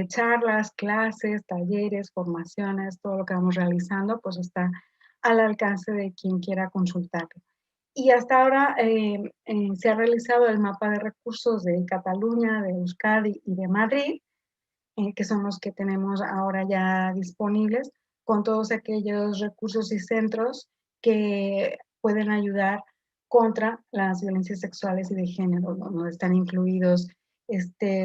charlas, clases, talleres, formaciones, todo lo que vamos realizando, pues está al alcance de quien quiera consultarlo. Y hasta ahora se ha realizado el mapa de recursos de Cataluña, de Euskadi y de Madrid, que son los que tenemos ahora ya disponibles, con todos aquellos recursos y centros que pueden ayudar contra las violencias sexuales y de género, ¿no? Donde están incluidos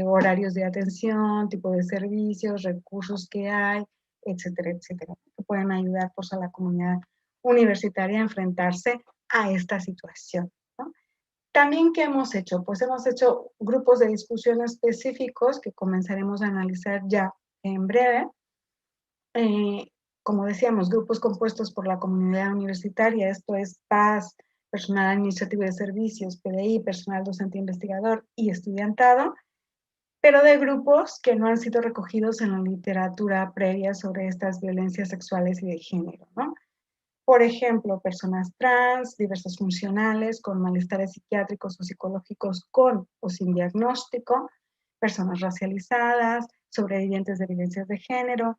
horarios de atención, tipo de servicios, recursos que hay, etcétera, etcétera, que pueden ayudar pues, a la comunidad universitaria a enfrentarse a esta situación, ¿no? También, ¿qué hemos hecho? Pues hemos hecho grupos de discusión específicos que comenzaremos a analizar ya en breve. Eh, como decíamos, grupos compuestos por la comunidad universitaria, esto es PAS, personal administrativo de servicios, PDI, personal docente investigador y estudiantado, pero de grupos que no han sido recogidos en la literatura previa sobre estas violencias sexuales y de género, ¿no? Por ejemplo, personas trans, diversas funcionales, con malestares psiquiátricos o psicológicos con o sin diagnóstico, personas racializadas, sobrevivientes de violencias de género,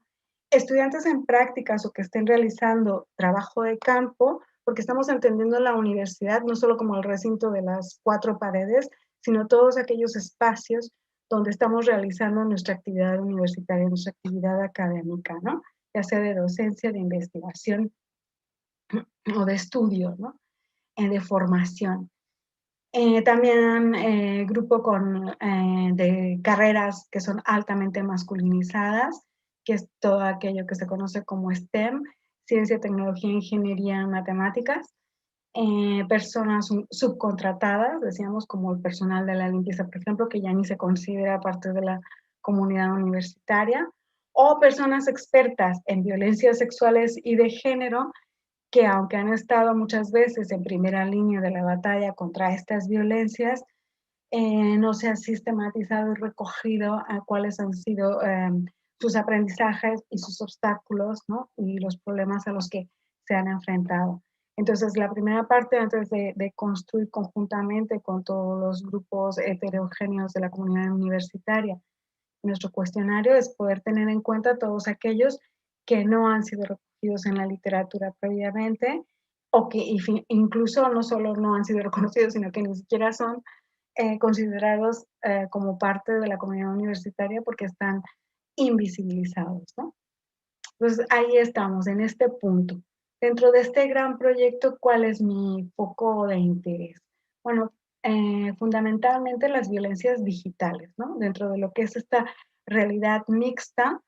estudiantes en prácticas o que estén realizando trabajo de campo, porque estamos entendiendo la universidad no solo como el recinto de las cuatro paredes, sino todos aquellos espacios donde estamos realizando nuestra actividad universitaria, nuestra actividad académica, ¿no? Ya sea de docencia, de investigación o de estudio, ¿no? De formación. También grupo de carreras que son altamente masculinizadas, que es todo aquello que se conoce como STEM, ciencia, tecnología, ingeniería, matemáticas. Personas subcontratadas, decíamos, como el personal de la limpieza, por ejemplo, que ya ni se considera parte de la comunidad universitaria, o personas expertas en violencias sexuales y de género, que aunque han estado muchas veces en primera línea de la batalla contra estas violencias, no se ha sistematizado y recogido a cuáles han sido sus aprendizajes y sus obstáculos, ¿no? Y los problemas a los que se han enfrentado. Entonces, la primera parte, antes de construir conjuntamente con todos los grupos heterogéneos de la comunidad universitaria nuestro cuestionario, es poder tener en cuenta todos aquellos que no han sido recogidos en la literatura previamente o que incluso no solo no han sido reconocidos, sino que ni siquiera son considerados como parte de la comunidad universitaria porque están invisibilizados, ¿no? Entonces, ahí estamos, en este punto. Dentro de este gran proyecto, ¿cuál es mi foco de interés? Bueno, fundamentalmente las violencias digitales, ¿no? Dentro de lo que es esta realidad mixta,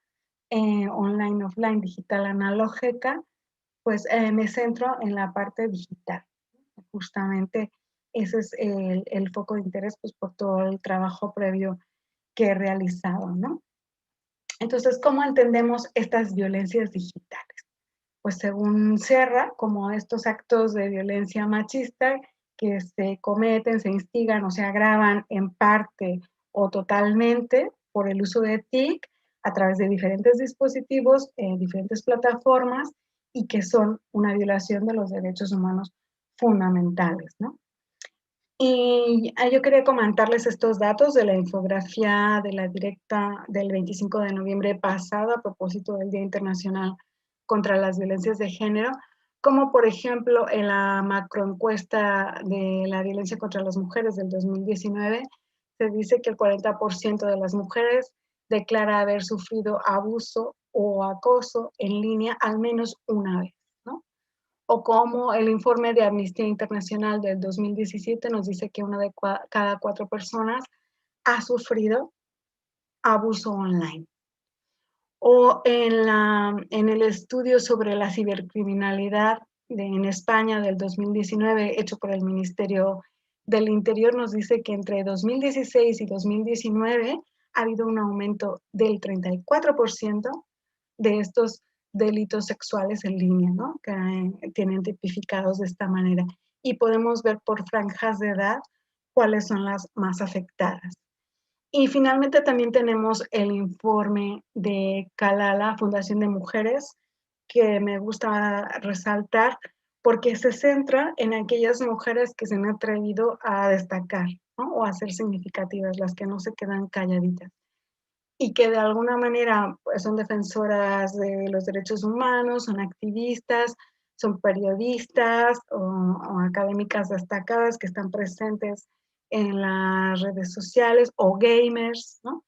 online, offline, digital, analógica, pues me centro en la parte digital. Justamente ese es el foco de interés, pues por todo el trabajo previo que he realizado, ¿no? Entonces, ¿cómo entendemos estas violencias digitales? Pues según Serra, como estos actos de violencia machista que se cometen, se instigan o se agravan en parte o totalmente por el uso de TIC a través de diferentes dispositivos, diferentes plataformas y que son una violación de los derechos humanos fundamentales, ¿no? Y yo quería comentarles estos datos de la infografía de la directa del 25 de noviembre pasado a propósito del Día Internacional contra las Violencias de Género, como por ejemplo en la macroencuesta de la violencia contra las mujeres del 2019, se dice que el 40% de las mujeres declara haber sufrido abuso o acoso en línea al menos una vez, ¿no? O como el informe de Amnistía Internacional del 2017 nos dice que una de cada 4 personas ha sufrido abuso online. O en el estudio sobre la cibercriminalidad en España del 2019, hecho por el Ministerio del Interior, nos dice que entre 2016 y 2019 ha habido un aumento del 34% de estos delitos sexuales en línea, ¿no? Que tienen tipificados de esta manera. Y podemos ver por franjas de edad cuáles son las más afectadas. Y finalmente también tenemos el informe de Calala, Fundación de Mujeres, que me gusta resaltar porque se centra en aquellas mujeres que se han atrevido a destacar, ¿no? O a ser significativas, las que no se quedan calladitas y que de alguna manera pues, son defensoras de los derechos humanos, son activistas, son periodistas o académicas destacadas que están presentes en las redes sociales o gamers, ¿no?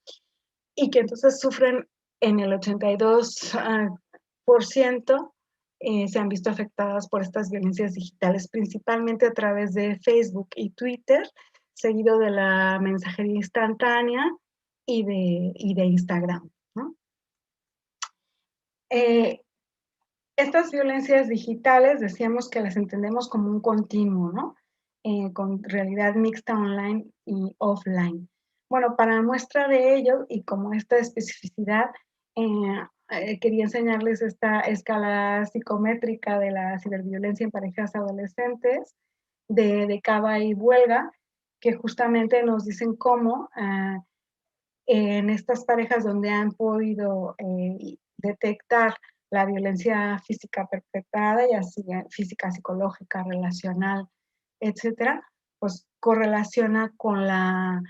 Y que entonces sufren en el 82% se han visto afectadas por estas violencias digitales, principalmente a través de Facebook y Twitter, seguido de la mensajería instantánea y de Instagram, ¿no? Eh, estas violencias digitales decíamos que las entendemos como un continuo, ¿no? Con realidad mixta online y offline. Bueno, para muestra de ello y como esta especificidad, quería enseñarles esta escala psicométrica de la ciberviolencia en parejas adolescentes de Cava y Buelga, que justamente nos dicen cómo en estas parejas donde han podido detectar la violencia física perpetrada, ya sea física, psicológica, relacional, etcétera, pues correlaciona con la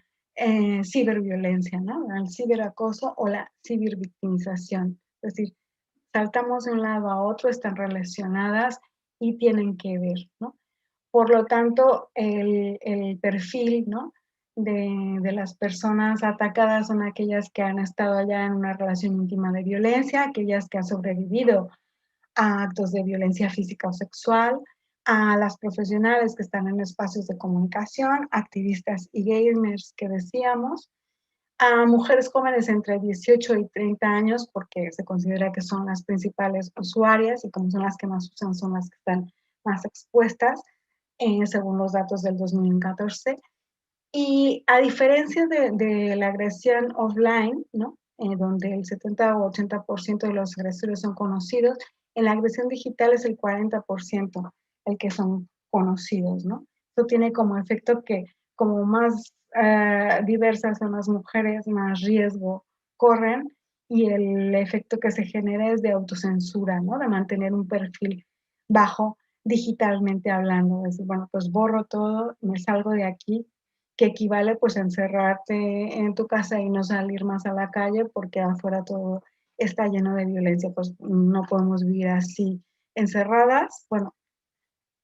ciberviolencia, ¿no? El ciberacoso o la cibervictimización. Es decir, saltamos de un lado a otro, están relacionadas y tienen que ver, ¿no? Por lo tanto, el perfil, ¿no? de las personas atacadas son aquellas que han estado ya en una relación íntima de violencia, aquellas que han sobrevivido a actos de violencia física o sexual, a las profesionales que están en espacios de comunicación, activistas y gamers que decíamos, a mujeres jóvenes entre 18 y 30 años, porque se considera que son las principales usuarias y como son las que más usan, son las que están más expuestas, según los datos del 2014. Y a diferencia de la agresión offline, ¿no? Donde el 70 o 80% de los agresores son conocidos, en la agresión digital es el 40% el que son conocidos, ¿no? Esto tiene como efecto que como más diversas son las mujeres, más riesgo corren y el efecto que se genera es de autocensura, ¿no? De mantener un perfil bajo digitalmente hablando, es decir, bueno, pues borro todo, me salgo de aquí, que equivale pues a encerrarte en tu casa y no salir más a la calle porque afuera todo está lleno de violencia, pues no podemos vivir así encerradas. Bueno,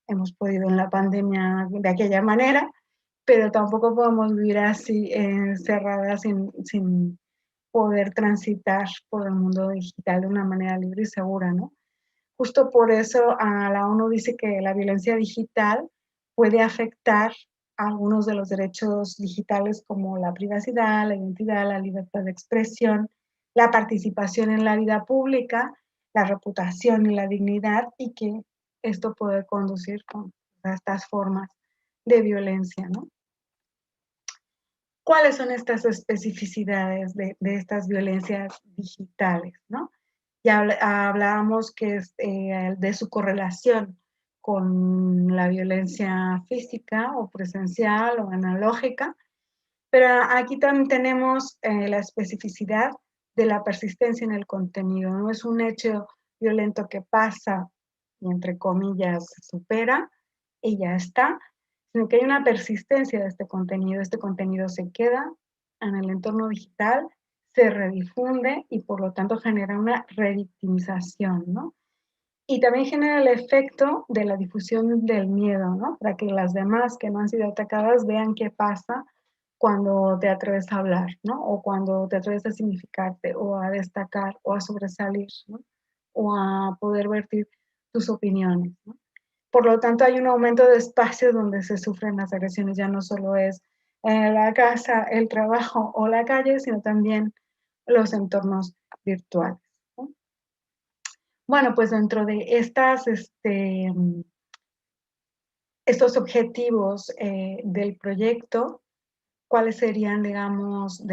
hemos podido en la pandemia de aquella manera, pero tampoco podemos vivir así encerradas sin poder transitar por el mundo digital de una manera libre y segura, ¿no? Justo por eso la ONU dice que la violencia digital puede afectar a algunos de los derechos digitales como la privacidad, la identidad, la libertad de expresión, la participación en la vida pública, la reputación y la dignidad, y que esto puede conducir a estas formas de violencia, ¿no? ¿Cuáles son estas especificidades de estas violencias digitales, ¿no? Ya hablábamos que es, de su correlación con la violencia física o presencial o analógica, pero aquí también tenemos la especificidad de la persistencia en el contenido. No es un hecho violento que pasa y entre comillas se supera y ya está, sino que hay una persistencia de este contenido se queda en el entorno digital, se redifunde y por lo tanto genera una revictimización, ¿no? Y también genera el efecto de la difusión del miedo, ¿no? Para que las demás que no han sido atacadas vean qué pasa cuando te atreves a hablar, ¿no? O cuando te atreves a significarte, o a destacar, o a sobresalir, ¿no? O a poder vertir tus opiniones, ¿no? Por lo tanto, hay un aumento de espacios donde se sufren las agresiones. Ya no solo es la casa, el trabajo o la calle, sino también los entornos virtuales, ¿no? Bueno, pues dentro de estos objetivos del proyecto, ¿cuáles serían, digamos,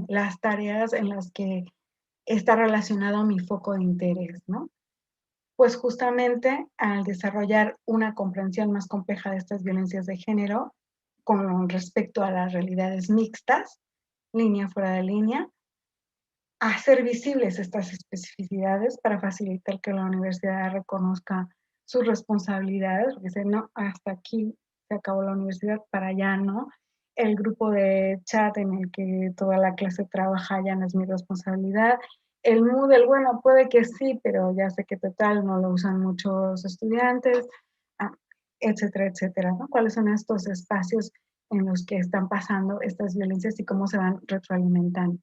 las tareas en las que está relacionado mi foco de interés, ¿no? Pues justamente al desarrollar una comprensión más compleja de estas violencias de género con respecto a las realidades mixtas, línea fuera de línea, hacer visibles estas especificidades para facilitar que la universidad reconozca sus responsabilidades, porque dice, no, hasta aquí se acabó la universidad, para allá no. El grupo de chat en el que toda la clase trabaja ya no es mi responsabilidad. El Moodle, bueno, puede que sí, pero ya sé que total no lo usan muchos estudiantes, ah, etcétera, etcétera, ¿no? ¿Cuáles son estos espacios en los que están pasando estas violencias y cómo se van retroalimentando?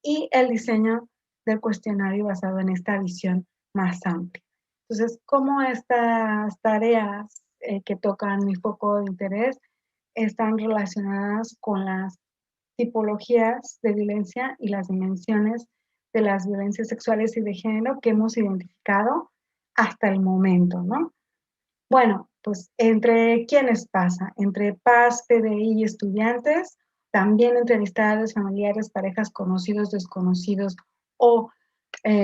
Y el diseño del cuestionario basado en esta visión más amplia. Entonces, ¿cómo estas tareas que tocan mi foco de interés están relacionadas con las tipologías de violencia y las dimensiones de las violencias sexuales y de género que hemos identificado hasta el momento, ¿no? Bueno, pues entre quiénes pasa, entre PAS, PDI y estudiantes, también entre amistades, familiares, parejas, conocidos, desconocidos o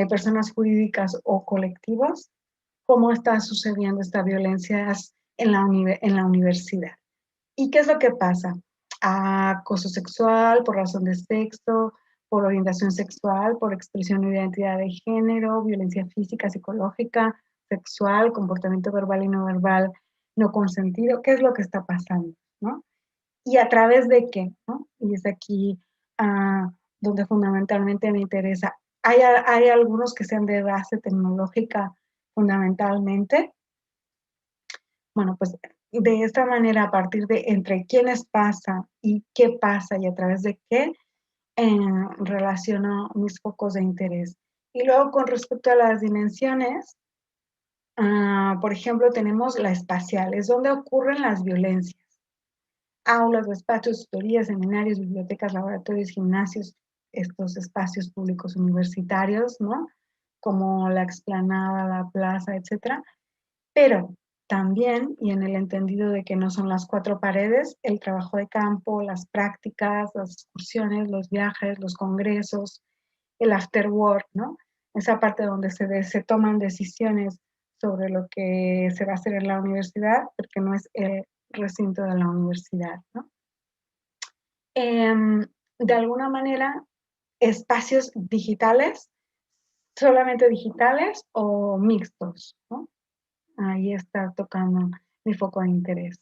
personas jurídicas o colectivos, cómo está sucediendo esta violencia en la universidad. ¿Y qué es lo que pasa? Acoso sexual por razón de sexo, por orientación sexual, por expresión de identidad de género, violencia física, psicológica, sexual, comportamiento verbal y no verbal no consentido. ¿Qué es lo que está pasando? ¿No? ¿Y a través de qué? ¿No? Y es aquí donde fundamentalmente me interesa. Hay algunos que sean de base tecnológica fundamentalmente. Bueno, pues de esta manera, a partir de entre quiénes pasa y qué pasa y a través de qué, relaciono mis focos de interés. Y luego con respecto a las dimensiones, por ejemplo, tenemos la espacial, es donde ocurren las violencias. Aulas, despachos, tutorías, seminarios, bibliotecas, laboratorios, gimnasios, estos espacios públicos universitarios, ¿no? Como la explanada, la plaza, etcétera. Pero también, y en el entendido de que no son las cuatro paredes, el trabajo de campo, las prácticas, las excursiones, los viajes, los congresos, el after work, ¿no? Esa parte donde se toman decisiones sobre lo que se va a hacer en la universidad, porque no es el recinto de la universidad, ¿no? De alguna manera, espacios digitales, solamente digitales o mixtos, ¿no? Ahí está tocando mi foco de interés.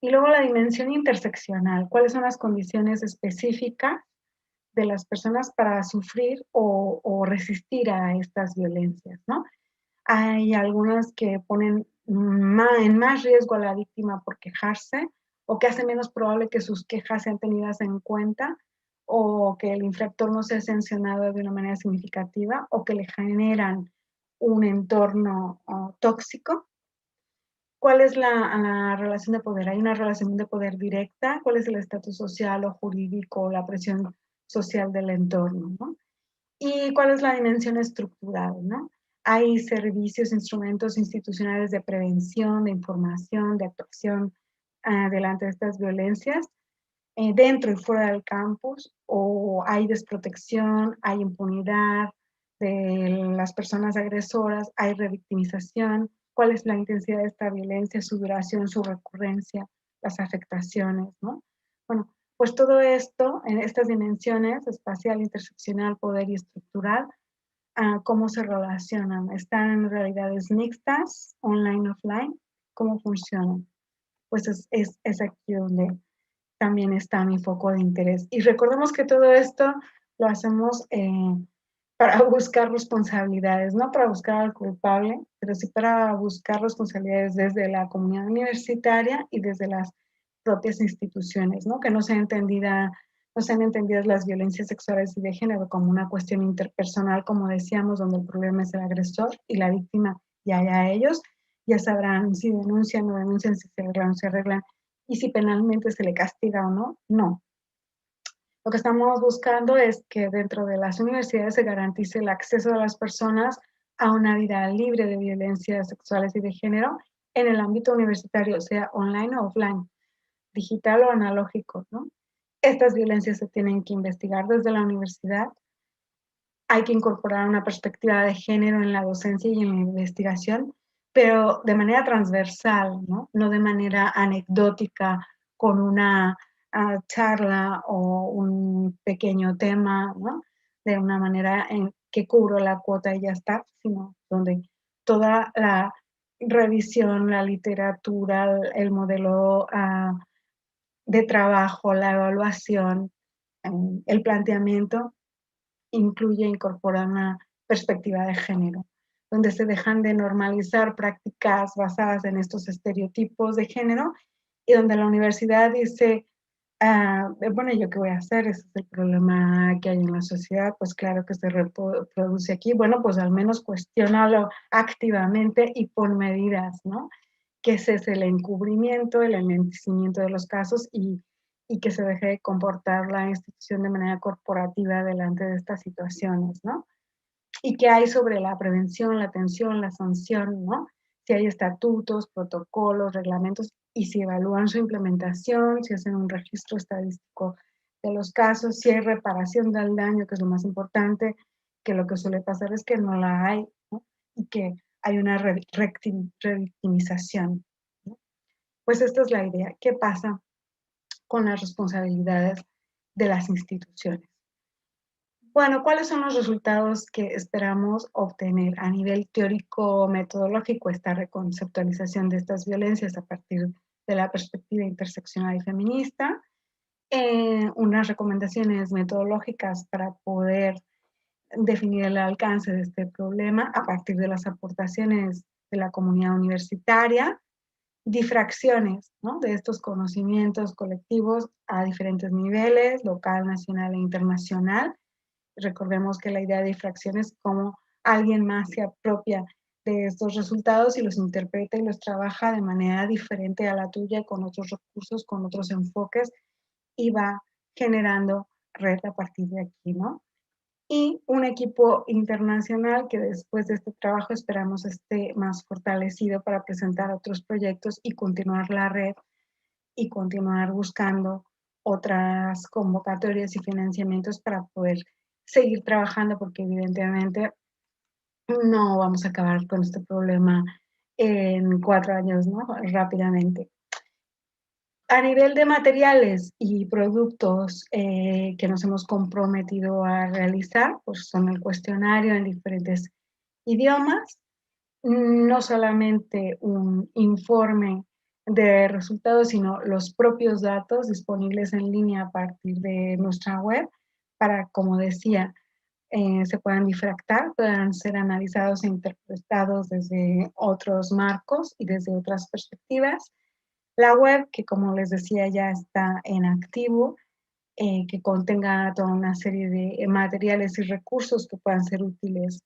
Y luego la dimensión interseccional, cuáles son las condiciones específicas de las personas para sufrir o resistir a estas violencias, ¿no? Hay algunas que ponen en más riesgo a la víctima por quejarse o que hace menos probable que sus quejas sean tenidas en cuenta o que el infractor no sea sancionado de una manera significativa o que le generan un entorno tóxico. ¿Cuál es la relación de poder? Hay una relación de poder directa. ¿Cuál es el estatus social o jurídico o la presión social del entorno, ¿no? ¿Y cuál es la dimensión estructural, no? Hay servicios, instrumentos institucionales de prevención, de información, de actuación delante de estas violencias, dentro y fuera del campus, o hay desprotección, hay impunidad de las personas agresoras, hay revictimización, cuál es la intensidad de esta violencia, su duración, su recurrencia, las afectaciones, ¿no? Bueno, pues todo esto, en estas dimensiones, espacial, interseccional, poder y estructural, cómo se relacionan. ¿Están en realidades mixtas, online, offline? ¿Cómo funcionan? Pues es aquí donde también está mi foco de interés. Y recordemos que todo esto lo hacemos para buscar responsabilidades, no para buscar al culpable, pero sí para buscar responsabilidades desde la comunidad universitaria y desde las propias instituciones, ¿no? Que no sean entendidas las violencias sexuales y de género como una cuestión interpersonal, como decíamos, donde el problema es el agresor y la víctima, ya ellos, ya sabrán si denuncian o denuncian, si se arreglan o se arreglan, y si penalmente se le castiga o no, no. Lo que estamos buscando es que dentro de las universidades se garantice el acceso de las personas a una vida libre de violencias sexuales y de género en el ámbito universitario, sea online o offline, digital o analógico, ¿no? Estas violencias se tienen que investigar desde la universidad. Hay que incorporar una perspectiva de género en la docencia y en la investigación, pero de manera transversal, ¿no? No de manera anecdótica con una charla o un pequeño tema, ¿no? De una manera en que cubro la cuota y ya está, sino donde toda la revisión, la literatura, el modelo de trabajo, la evaluación, el planteamiento incluye incorporar una perspectiva de género, donde se dejan de normalizar prácticas basadas en estos estereotipos de género y donde la universidad dice, bueno, ¿yo qué voy a hacer? Ese es el problema que hay en la sociedad, pues claro que se reproduce aquí, bueno, pues al menos cuestiónalo activamente y pon medidas, ¿no? Que cese el encubrimiento, el enlentecimiento de los casos y que se deje de comportar la institución de manera corporativa delante de estas situaciones, ¿no? Y qué hay sobre la prevención, la atención, la sanción, ¿no? Si hay estatutos, protocolos, reglamentos y si evalúan su implementación, si hacen un registro estadístico de los casos, si hay reparación del daño, que es lo más importante, que lo que suele pasar es que no la hay, ¿no? Y que hay una revictimización, ¿no? Pues esta es la idea. ¿Qué pasa con las responsabilidades de las instituciones? Bueno, ¿cuáles son los resultados que esperamos obtener a nivel teórico-metodológico, esta reconceptualización de estas violencias a partir de la perspectiva interseccional y feminista? Unas recomendaciones metodológicas para poder definir el alcance de este problema a partir de las aportaciones de la comunidad universitaria, difracciones, ¿no?, de estos conocimientos colectivos a diferentes niveles, local, nacional e internacional. Recordemos que la idea de difracción es cómo alguien más se apropia de estos resultados y los interpreta y los trabaja de manera diferente a la tuya, con otros recursos, con otros enfoques, y va generando red a partir de aquí, ¿no? Y un equipo internacional que después de este trabajo esperamos esté más fortalecido para presentar otros proyectos y continuar la red y continuar buscando otras convocatorias y financiamientos para poder seguir trabajando, porque evidentemente no vamos a acabar con este problema en 4 años, ¿no? Rápidamente. A nivel de materiales y productos que nos hemos comprometido a realizar, pues son el cuestionario en diferentes idiomas, no solamente un informe de resultados, sino los propios datos disponibles en línea a partir de nuestra web para, como decía, se puedan difractar, puedan ser analizados e interpretados desde otros marcos y desde otras perspectivas. La web, que como les decía ya está en activo, que contenga toda una serie de materiales y recursos que puedan ser útiles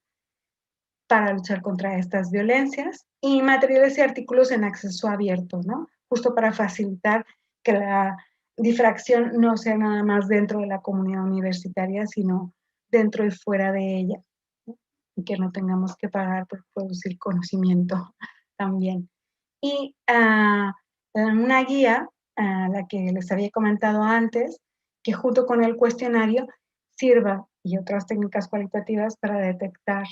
para luchar contra estas violencias, y materiales y artículos en acceso abierto, ¿no? Justo para facilitar que la difracción no sea nada más dentro de la comunidad universitaria, sino dentro y fuera de ella, ¿no? Y que no tengamos que pagar por producir conocimiento también. Y una guía, la que les había comentado antes, que junto con el cuestionario sirva y otras técnicas cualitativas para detectar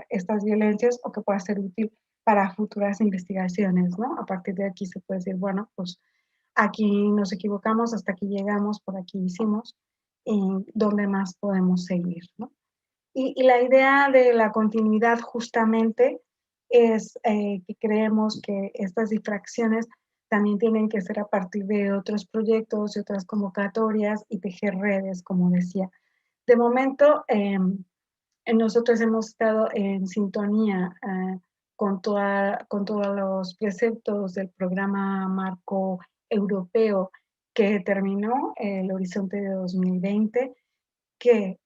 estas violencias o que pueda ser útil para futuras investigaciones, ¿no? A partir de aquí se puede decir, bueno, pues aquí nos equivocamos, hasta aquí llegamos, por aquí hicimos, y dónde más podemos seguir, ¿no? Y la idea de la continuidad justamente es que creemos que estas difracciones también tienen que ser a partir de otros proyectos y otras convocatorias y tejer redes, como decía. De momento, nosotros hemos estado en sintonía con todos los preceptos del programa marco europeo que terminó el horizonte de 2020, que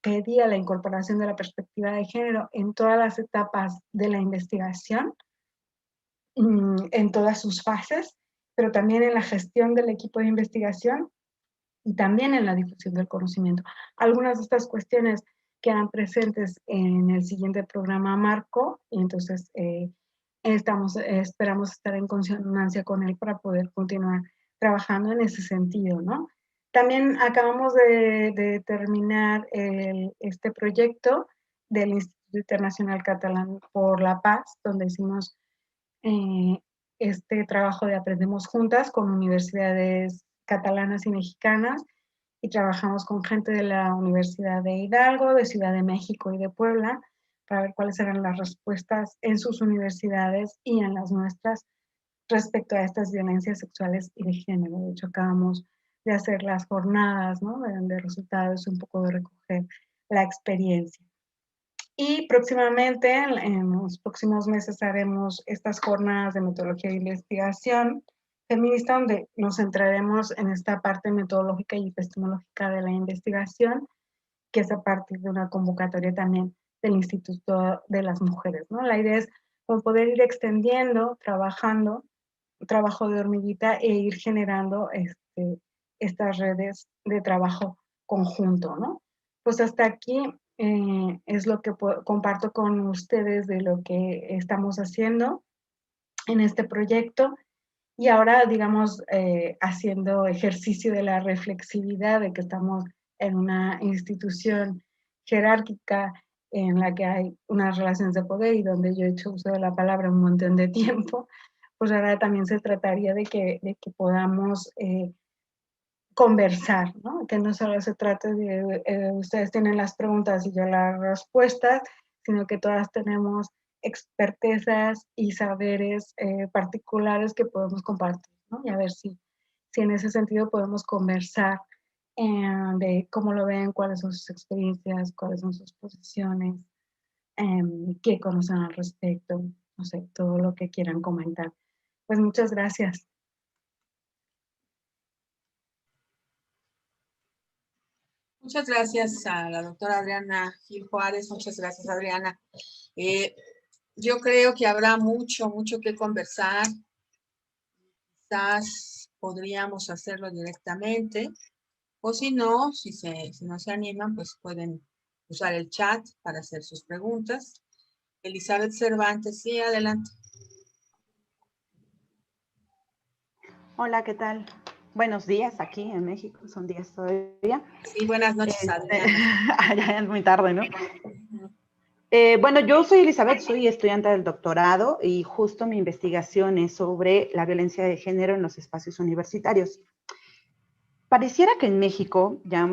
pedía la incorporación de la perspectiva de género en todas las etapas de la investigación, en todas sus fases, pero también en la gestión del equipo de investigación y también en la difusión del conocimiento. Algunas de estas cuestiones quedan presentes en el siguiente programa marco y entonces esperamos estar en consonancia con él para poder continuar trabajando en ese sentido, ¿no? También acabamos de terminar este proyecto del Instituto Internacional Catalán por la Paz, donde hicimos eh, este trabajo de Aprendemos Juntas con universidades catalanas y mexicanas, y trabajamos con gente de la Universidad de Hidalgo, de Ciudad de México y de Puebla para ver cuáles eran las respuestas en sus universidades y en las nuestras respecto a estas violencias sexuales y de género. De hecho, acabamos de hacer las jornadas, ¿no?, de resultados, un poco de recoger la experiencia. Y próximamente, en los próximos meses, haremos estas jornadas de metodología de investigación feminista, donde nos centraremos en esta parte metodológica y epistemológica de la investigación, que es a partir de una convocatoria también del Instituto de las Mujeres, ¿no? La idea es como poder ir extendiendo, trabajando, trabajo de hormiguita e ir generando estas redes de trabajo conjunto, ¿no? Pues hasta aquí es lo que comparto con ustedes de lo que estamos haciendo en este proyecto y ahora, digamos, haciendo ejercicio de la reflexividad de que estamos en una institución jerárquica en la que hay unas relaciones de poder y donde yo he hecho uso de la palabra un montón de tiempo, pues ahora también se trataría de que podamos conversar, ¿no? Que no solo se trate de ustedes tienen las preguntas y yo las respuestas, sino que todas tenemos expertezas y saberes particulares que podemos compartir, ¿no? Y a ver si en ese sentido podemos conversar de cómo lo ven, cuáles son sus experiencias, cuáles son sus posiciones, qué conocen al respecto, no sé, todo lo que quieran comentar. Pues muchas gracias. Muchas gracias a la doctora Adriana Gil Juárez. Muchas gracias, Adriana. Yo creo que habrá mucho que conversar. Quizás podríamos hacerlo directamente, o si no, si no se animan, pues pueden usar el chat para hacer sus preguntas. Elizabeth Cervantes, sí, adelante. Hola, ¿qué tal? Buenos días aquí en México, son días todavía. Sí, buenas noches, Adriana. Ya es muy tarde, ¿no? Bueno, yo soy Elizabeth, soy estudiante del doctorado y justo mi investigación es sobre la violencia de género en los espacios universitarios. Pareciera que en México ya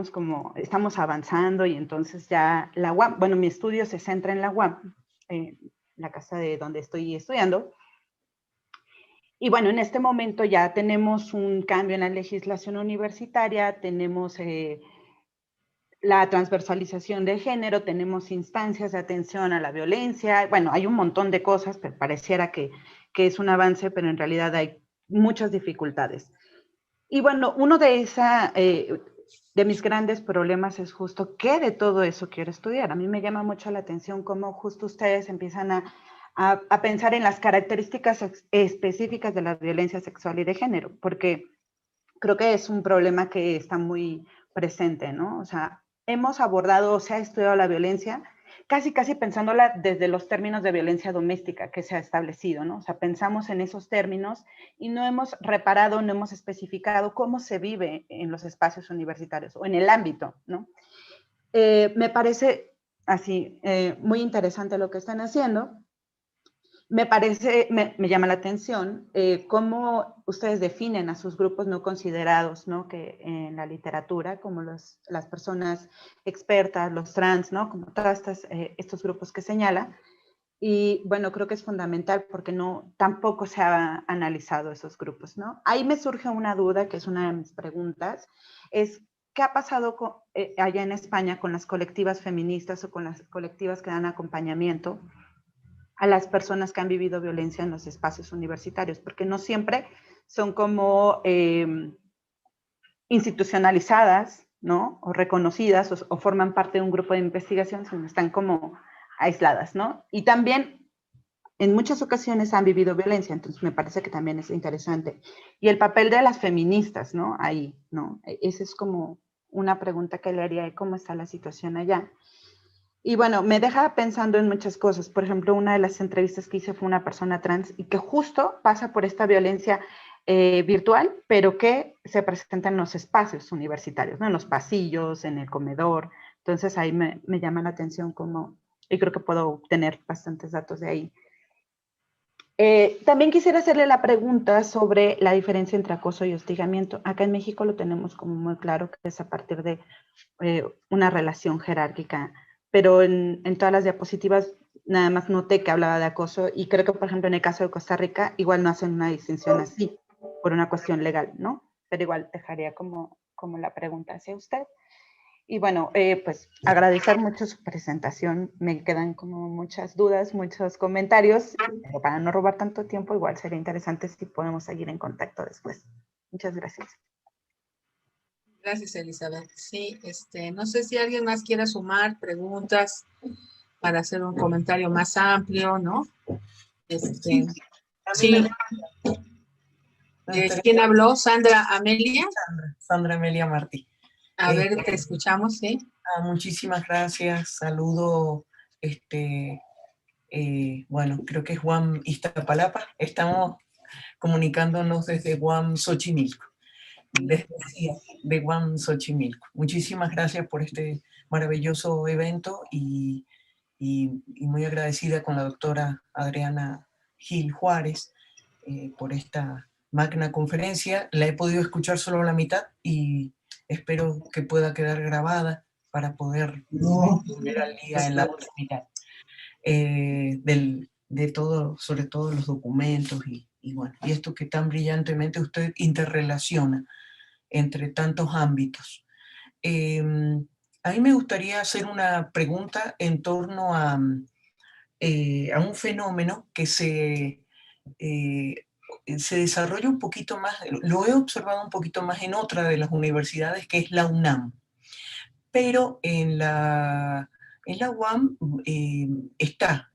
estamos avanzando y entonces ya la UAM, bueno, mi estudio se centra en la UAM, la casa de donde estoy estudiando. Y bueno, en este momento ya tenemos un cambio en la legislación universitaria, tenemos la transversalización de género, tenemos instancias de atención a la violencia, bueno, hay un montón de cosas, pero pareciera que es un avance, pero en realidad hay muchas dificultades. Y bueno, uno de mis grandes problemas es justo qué de todo eso quiero estudiar. A mí me llama mucho la atención cómo justo ustedes empiezan a pensar en las características específicas de la violencia sexual y de género, porque creo que es un problema que está muy presente, ¿no? O sea, hemos abordado, se ha estudiado la violencia casi pensándola desde los términos de violencia doméstica que se ha establecido, ¿no? O sea, pensamos en esos términos y no hemos reparado, no hemos especificado cómo se vive en los espacios universitarios o en el ámbito, ¿no? Me parece así muy interesante lo que están haciendo. Me llama la atención cómo ustedes definen a sus grupos no considerados, ¿no? Que en la literatura, como las personas expertas, los trans, ¿no? Como todos estos grupos que señala. Y bueno, creo que es fundamental porque tampoco se ha analizado esos grupos, ¿no? Ahí me surge una duda, que es una de mis preguntas, es ¿qué ha pasado allá en España con las colectivas feministas o con las colectivas que dan acompañamiento a las personas que han vivido violencia en los espacios universitarios? Porque no siempre son como institucionalizadas, ¿no? O reconocidas o forman parte de un grupo de investigación, sino están como aisladas, ¿no? Y también en muchas ocasiones han vivido violencia, entonces me parece que también es interesante. Y el papel de las feministas, ¿no? Ahí, ¿no? Esa es como una pregunta que le haría de cómo está la situación allá. Y bueno, me deja pensando en muchas cosas. Por ejemplo, una de las entrevistas que hice fue una persona trans y que justo pasa por esta violencia virtual, pero que se presenta en los espacios universitarios, ¿no? En los pasillos, en el comedor. Entonces ahí me llama la atención y creo que puedo obtener bastantes datos de ahí. También quisiera hacerle la pregunta sobre la diferencia entre acoso y hostigamiento. Acá en México lo tenemos como muy claro, que es a partir de una relación jerárquica, pero en todas las diapositivas nada más noté que hablaba de acoso y creo que, por ejemplo, en el caso de Costa Rica, igual no hacen una distinción así, por una cuestión legal, ¿no? Pero igual dejaría como la pregunta hacia usted. Y bueno, pues agradecer mucho su presentación. Me quedan como muchas dudas, muchos comentarios, pero para no robar tanto tiempo, igual sería interesante si podemos seguir en contacto después. Muchas gracias. Gracias, Elizabeth. Sí, no sé si alguien más quiera sumar preguntas para hacer un comentario más amplio, ¿no? Sí. ¿Quién habló? ¿Sandra Amelia? Sandra Amelia Martí. A ver, te escuchamos, ¿sí? Muchísimas gracias. Saludo, bueno, creo que es Guam Iztapalapa. Estamos comunicándonos desde Guam Xochimilco, de Guam Xochimilco. Muchísimas gracias por este maravilloso evento y muy agradecida con la doctora Adriana Gil Juárez por esta magna conferencia. La he podido escuchar solo la mitad y espero que pueda quedar grabada para poder volver al día en la otra mitad. De todo, sobre todo los documentos y bueno, y esto que tan brillantemente usted interrelaciona entre tantos ámbitos. A mí me gustaría hacer una pregunta en torno a un fenómeno que se desarrolla un poquito más, lo he observado un poquito más en otra de las universidades, que es la UNAM. Pero en la UAM está,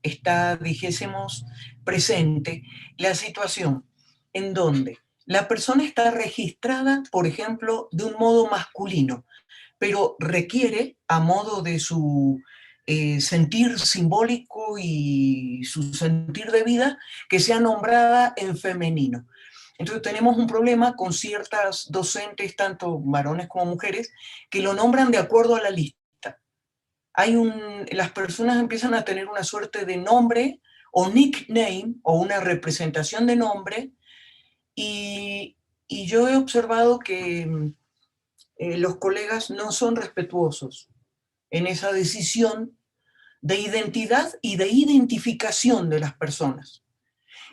dijésemos, presente la situación en donde la persona está registrada, por ejemplo, de un modo masculino, pero requiere, a modo de su sentir simbólico y su sentir de vida, que sea nombrada en femenino. Entonces tenemos un problema con ciertas docentes, tanto varones como mujeres, que lo nombran de acuerdo a la lista. Las personas empiezan a tener una suerte de nombre o nickname o una representación de nombre, y yo he observado que los colegas no son respetuosos en esa decisión de identidad y de identificación de las personas.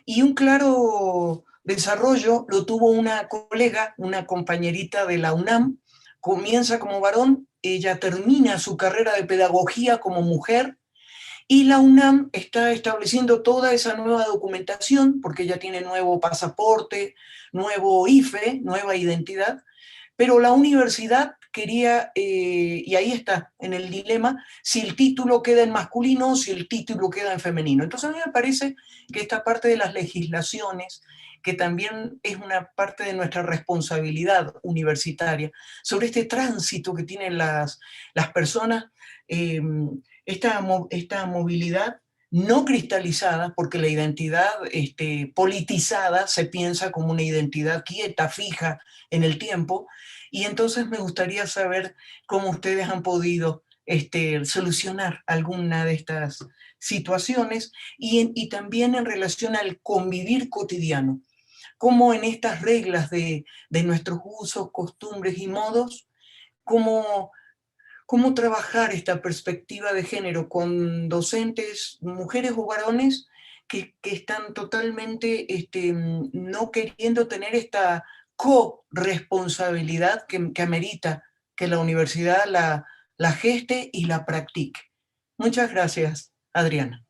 Y un claro desarrollo lo tuvo una colega, una compañerita de la UNAM, comienza como varón, ella termina su carrera de pedagogía como mujer, y la UNAM está estableciendo toda esa nueva documentación, porque ella tiene nuevo pasaporte, nuevo IFE, nueva identidad, pero la universidad quería, y ahí está, en el dilema, si el título queda en masculino o si el título queda en femenino. Entonces a mí me parece que esta parte de las legislaciones, que también es una parte de nuestra responsabilidad universitaria, sobre este tránsito que tienen las personas, esta movilidad no cristalizada, porque la identidad politizada se piensa como una identidad quieta, fija en el tiempo, y entonces me gustaría saber cómo ustedes han podido solucionar alguna de estas situaciones, y también en relación al convivir cotidiano, cómo en estas reglas de nuestros usos, costumbres y modos, cómo trabajar esta perspectiva de género con docentes, mujeres o varones, que están totalmente no queriendo tener esta corresponsabilidad que amerita que la universidad la geste y la practique. Muchas gracias, Adriana.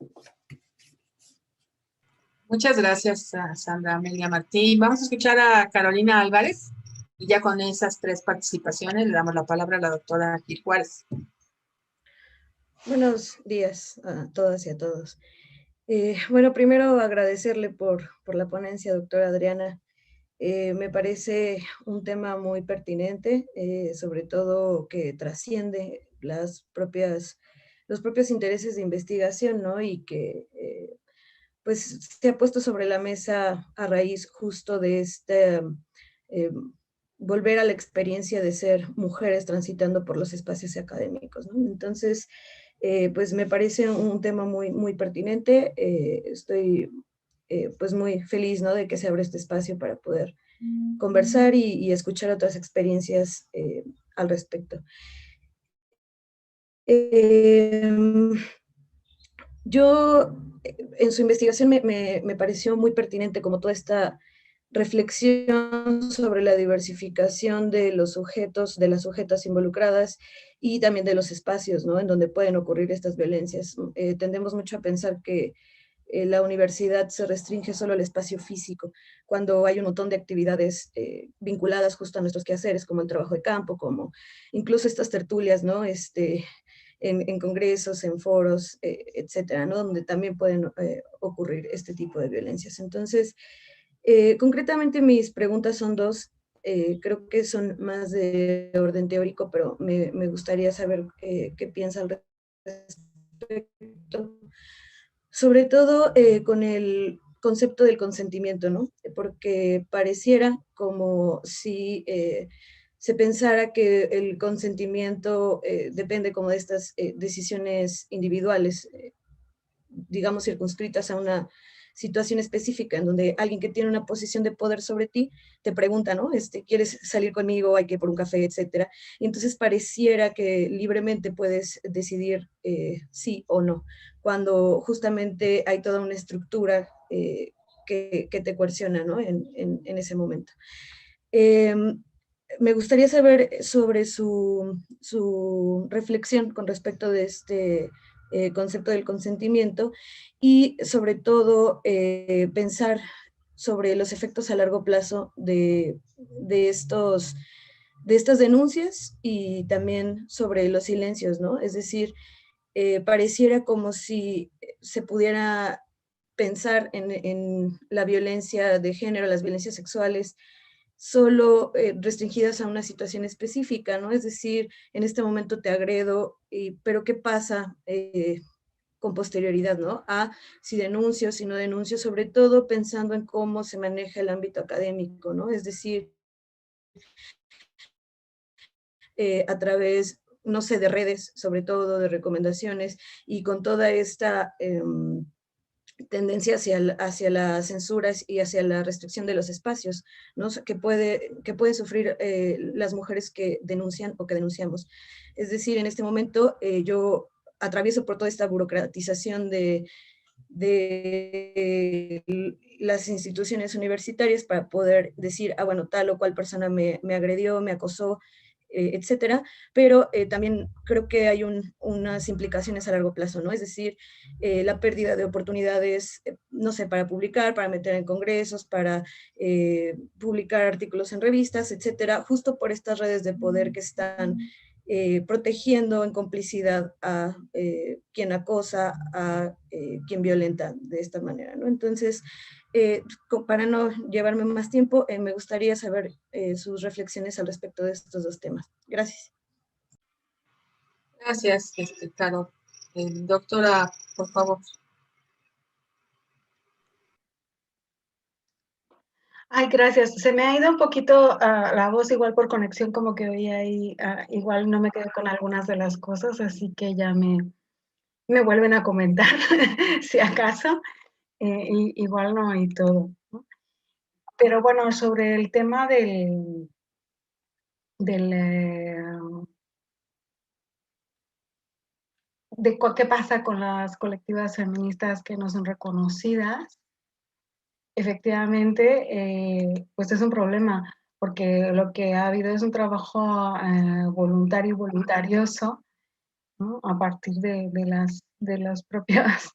Muchas gracias a Sandra Amelia Martín. Vamos a escuchar a Carolina Álvarez, y ya con esas 3 participaciones le damos la palabra a la doctora Gil Juárez. Buenos días a todas y a todos. Bueno, primero agradecerle por la ponencia, doctora Adriana. Me parece un tema muy pertinente, sobre todo que trasciende los propios intereses de investigación, ¿no? Y que pues se ha puesto sobre la mesa a raíz justo de volver a la experiencia de ser mujeres transitando por los espacios académicos, ¿no? Entonces, pues me parece un tema muy, muy pertinente. Estoy pues muy feliz, ¿no?, de que se abra este espacio para poder conversar y escuchar otras experiencias al respecto. Yo, en su investigación me pareció muy pertinente como toda esta reflexión sobre la diversificación de los sujetos, de las sujetas involucradas y también de los espacios, ¿no?, en donde pueden ocurrir estas violencias. Tendemos mucho a pensar que la universidad se restringe solo al espacio físico, cuando hay un montón de actividades vinculadas justo a nuestros quehaceres, como el trabajo de campo, como incluso estas tertulias, ¿no?, en congresos, en foros, etcétera, ¿no?, donde también pueden ocurrir este tipo de violencias. Entonces, concretamente mis preguntas son 2, creo que son más de orden teórico, pero me gustaría saber qué piensa al respecto. Sobre todo con el concepto del consentimiento, ¿no? Porque pareciera como si se pensara que el consentimiento depende como de estas decisiones individuales, digamos, circunscritas a una situación específica, en donde alguien que tiene una posición de poder sobre ti te pregunta, ¿no? ¿Quieres salir conmigo? Hay que ir por un café, etcétera. Y entonces pareciera que libremente puedes decidir sí o no, cuando justamente hay toda una estructura que te coerciona, ¿no?, en ese momento. Me gustaría saber sobre su reflexión con respecto de este concepto del consentimiento, y sobre todo pensar sobre los efectos a largo plazo de estas denuncias y también sobre los silencios, ¿no? Es decir, pareciera como si se pudiera pensar en la violencia de género, las violencias sexuales, solo restringidas a una situación específica, ¿no? Es decir, en este momento te agredo, pero ¿qué pasa con posterioridad, ¿no? A si denuncio, si no denuncio, sobre todo pensando en cómo se maneja el ámbito académico, ¿no? Es decir, a través, no sé, de redes, sobre todo de recomendaciones, y con toda esta tendencia hacia las censuras y hacia la restricción de los espacios, ¿no? Que pueden sufrir las mujeres que denuncian o que denunciamos. Es decir, en este momento yo atravieso por toda esta burocratización de las instituciones universitarias para poder decir, ah, bueno, tal o cual persona me agredió, me acosó, etcétera, pero también creo que hay unas implicaciones a largo plazo, ¿no? Es decir, la pérdida de oportunidades, no sé, para publicar, para meter en congresos, para publicar artículos en revistas, etcétera, justo por estas redes de poder que están protegiendo en complicidad a quien acosa, a quien violenta de esta manera, ¿no? Entonces, para no llevarme más tiempo, me gustaría saber sus reflexiones al respecto de estos dos temas. Gracias. Gracias, Caro. Doctora, por favor. Ay, gracias. Se me ha ido un poquito la voz, igual por conexión, como que hoy ahí, igual no me quedé con algunas de las cosas, así que ya me vuelven a comentar, si acaso, igual no hay todo, ¿no? Pero bueno, sobre el tema del de qué pasa con las colectivas feministas que no son reconocidas, efectivamente, pues es un problema, porque lo que ha habido es un trabajo voluntario y voluntarioso, ¿no? A partir de los propios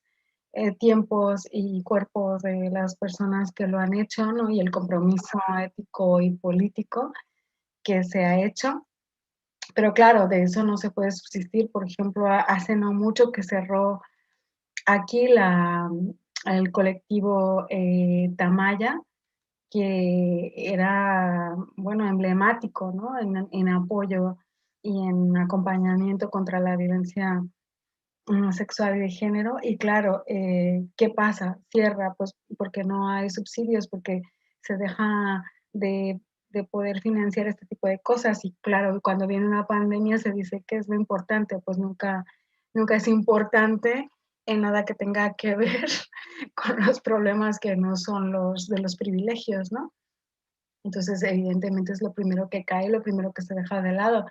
tiempos y cuerpos de las personas que lo han hecho, ¿no? Y el compromiso ético y político que se ha hecho. Pero claro, de eso no se puede subsistir. Por ejemplo, hace no mucho que cerró aquí el colectivo Tamaya, que era, bueno, emblemático, ¿no? En apoyo y en acompañamiento contra la violencia sexual y de género. Y claro, ¿qué pasa? Cierra, pues porque no hay subsidios, porque se deja de poder financiar este tipo de cosas. Y claro, cuando viene una pandemia se dice que es lo importante, pues nunca es importante en nada que tenga que ver con los problemas que no son los de los privilegios, ¿no? Entonces, evidentemente es lo primero que cae, lo primero que se deja de lado.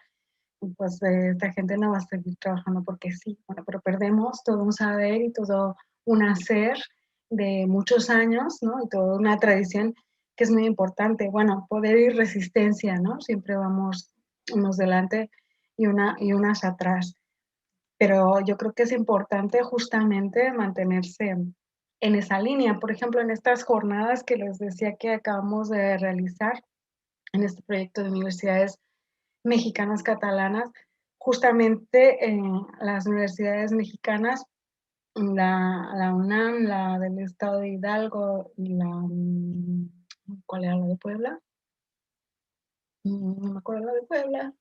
Pues esta gente no va a seguir trabajando porque sí, bueno, pero perdemos todo un saber y todo un hacer de muchos años, ¿no? Y toda una tradición que es muy importante. Bueno, poder y resistencia, ¿no? Siempre vamos unos delante y unas atrás. Pero yo creo que es importante justamente mantenerse en esa línea. Por ejemplo, en estas jornadas que les decía que acabamos de realizar en este proyecto de universidades mexicanas catalanas, justamente las universidades mexicanas, la UNAM, la del Estado de Hidalgo y ¿cuál era la de Puebla? No me acuerdo la de Puebla.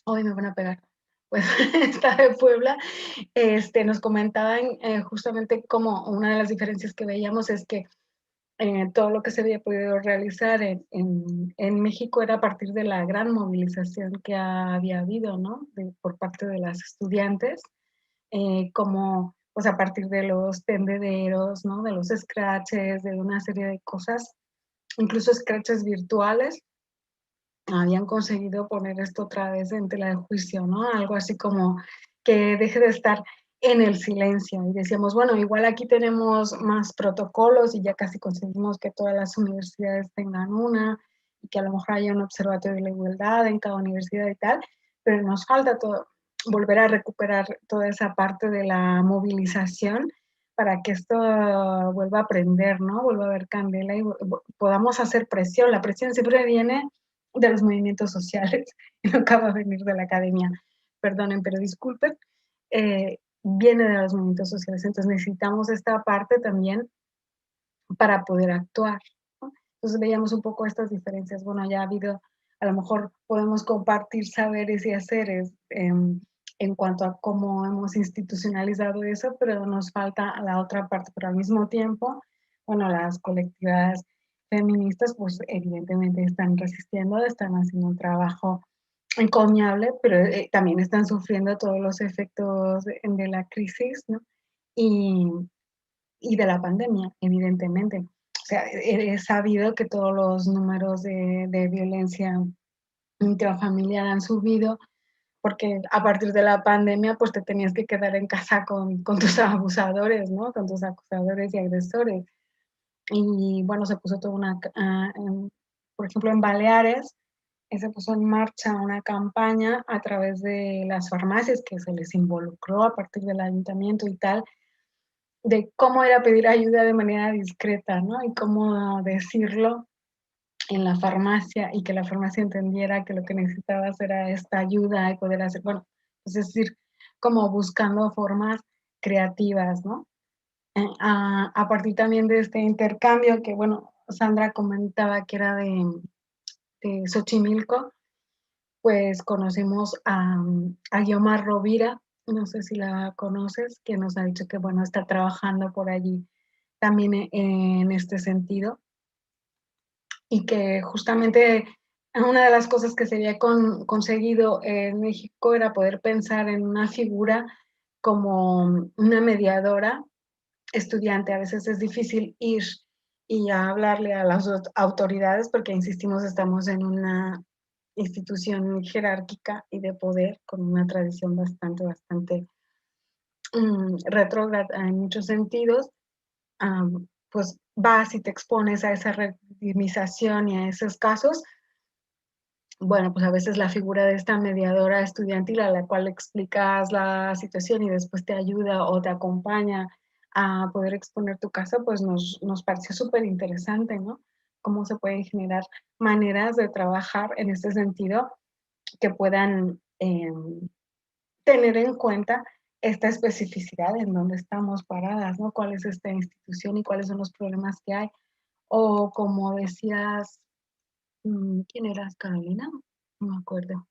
Hoy me van a pegar. Pues esta de Puebla, nos comentaban justamente como una de las diferencias que veíamos es que todo lo que se había podido realizar en México era a partir de la gran movilización que había habido, ¿no? Por parte de las estudiantes, como pues a partir de los tendederos, ¿no? De los scratches, de una serie de cosas, incluso scratches virtuales, habían conseguido poner esto otra vez en tela de juicio, ¿no? Algo así como que deje de estar en el silencio. Y decíamos, bueno, igual aquí tenemos más protocolos y ya casi conseguimos que todas las universidades tengan una y que a lo mejor haya un observatorio de la igualdad en cada universidad y tal, pero nos falta volver a recuperar toda esa parte de la movilización para que esto vuelva a prender, ¿no? Vuelva a haber candela y podamos hacer presión. La presión siempre viene de los movimientos sociales y no acaba de venir de la academia. Perdonen, pero disculpen. Viene de los movimientos sociales. Entonces necesitamos esta parte también para poder actuar, ¿no? Entonces veíamos un poco estas diferencias. Bueno, ya ha habido, a lo mejor podemos compartir saberes y haceres en cuanto a cómo hemos institucionalizado eso, pero nos falta la otra parte. Pero al mismo tiempo, bueno, las colectividades feministas, pues evidentemente están resistiendo, están haciendo un trabajo encomiable, pero también están sufriendo todos los efectos de la crisis, ¿no? Y de la pandemia, evidentemente. O sea, es sabido que todos los números de violencia intrafamiliar han subido porque a partir de la pandemia pues te tenías que quedar en casa con tus abusadores, ¿no? Con tus acusadores y agresores. Y bueno, se puso toda una, por ejemplo, en Baleares, se puso en marcha una campaña a través de las farmacias que se les involucró a partir del ayuntamiento y tal, de cómo era pedir ayuda de manera discreta, ¿no? Y cómo decirlo en la farmacia y que la farmacia entendiera que lo que necesitabas era esta ayuda y poder hacer, bueno, es decir, como buscando formas creativas, ¿no? A partir también de este intercambio que, bueno, Sandra comentaba que era de Xochimilco, pues conocimos a Guiomar Rovira, no sé si la conoces, que nos ha dicho que, bueno, está trabajando por allí también en este sentido y que justamente una de las cosas que se había conseguido en México era poder pensar en una figura como una mediadora estudiante. A veces es difícil ir y hablarle a las autoridades porque, insistimos, estamos en una institución jerárquica y de poder con una tradición bastante retrógrada en muchos sentidos. Pues vas y te expones a esa revictimización y a esos casos. Bueno, pues a veces la figura de esta mediadora estudiantil a la cual explicas la situación y después te ayuda o te acompaña a poder exponer tu caso, pues nos pareció súper interesante, ¿no? Cómo se pueden generar maneras de trabajar en este sentido que puedan tener en cuenta esta especificidad en donde estamos paradas, ¿no? ¿Cuál es esta institución y cuáles son los problemas que hay? O como decías, ¿quién eras, Carolina? No me acuerdo.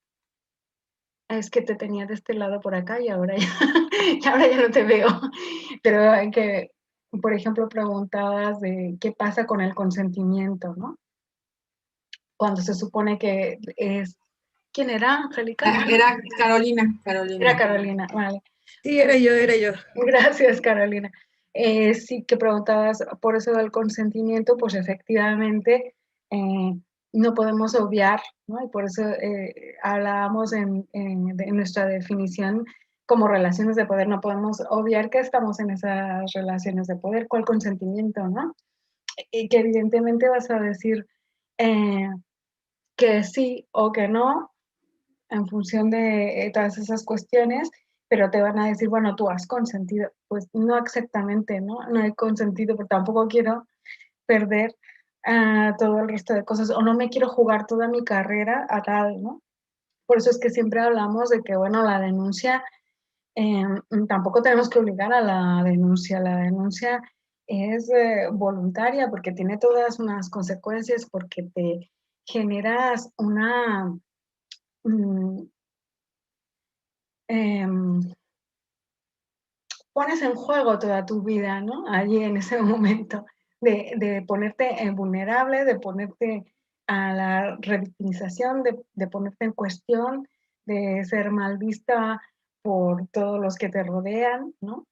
Es que te tenía de este lado por acá y ahora ya, y ahora ya no te veo. Pero hay que, por ejemplo, preguntabas de qué pasa con el consentimiento, ¿no? Cuando se supone que es... ¿Quién era, Angélica? Era Carolina. Era Carolina, vale. Sí, era yo. Gracias, Carolina. Sí, que preguntabas por eso del consentimiento, pues efectivamente no podemos obviar, ¿no? Y por eso hablábamos en nuestra definición como relaciones de poder, no podemos obviar que estamos en esas relaciones de poder. ¿Cuál consentimiento, no? Y que evidentemente vas a decir que sí o que no en función de todas esas cuestiones, pero te van a decir, bueno, tú has consentido. Pues no exactamente, ¿no? No he consentido, pero tampoco quiero perder todo el resto de cosas, o no me quiero jugar toda mi carrera a tal, ¿no? Por eso es que siempre hablamos de que, bueno, la denuncia, tampoco tenemos que obligar a la denuncia es voluntaria porque tiene todas unas consecuencias, porque te generas una... pones en juego toda tu vida, ¿no? Allí en ese momento, de ponerte vulnerable, de ponerte a la revictimización, de ponerte en cuestión, de ser mal vista por todos los que te rodean, ¿no?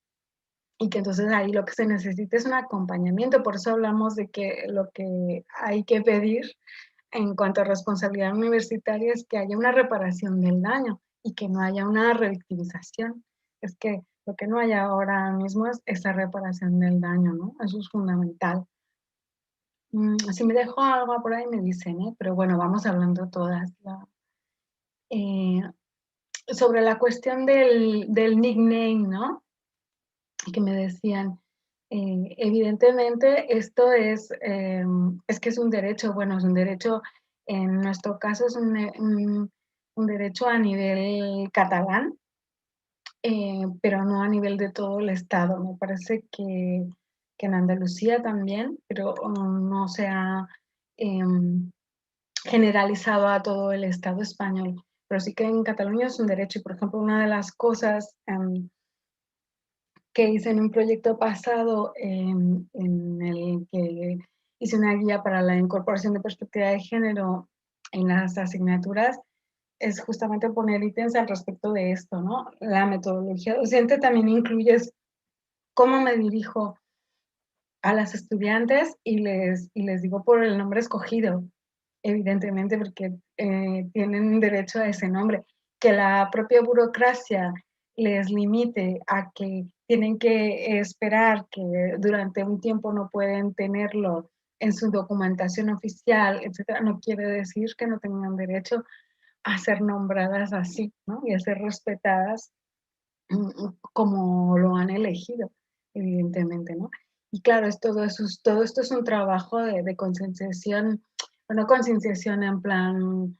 Y que entonces ahí lo que se necesita es un acompañamiento. Por eso hablamos de que lo que hay que pedir en cuanto a responsabilidad universitaria es que haya una reparación del daño y que no haya una revictimización. Es que lo que no hay ahora mismo es esa reparación del daño, ¿no? Eso es fundamental. Si me dejo algo por ahí me dicen, ¿eh? Pero bueno, vamos hablando todas. Sobre la cuestión del nickname, ¿no? Que me decían, Evidentemente, esto es que es un derecho, bueno, es un derecho, en nuestro caso es un derecho a nivel catalán, pero no a nivel de todo el Estado. Me parece que en Andalucía también, pero no se ha generalizado a todo el Estado español. Pero sí que en Cataluña es un derecho. Y, por ejemplo, una de las cosas que hice en un proyecto pasado en el que hice una guía para la incorporación de perspectiva de género en las asignaturas, es justamente poner ítems al respecto de esto, ¿no? La metodología docente también incluye cómo me dirijo a las estudiantes y les digo por el nombre escogido, evidentemente, porque tienen derecho a ese nombre. Que la propia burocracia les limite a que tienen que esperar que durante un tiempo no pueden tenerlo en su documentación oficial, etcétera, no quiere decir que no tengan derecho a ser nombradas así, ¿no? Y a ser respetadas como lo han elegido, evidentemente, ¿no? Y claro, todo esto es un trabajo de concienciación, bueno, concienciación en plan,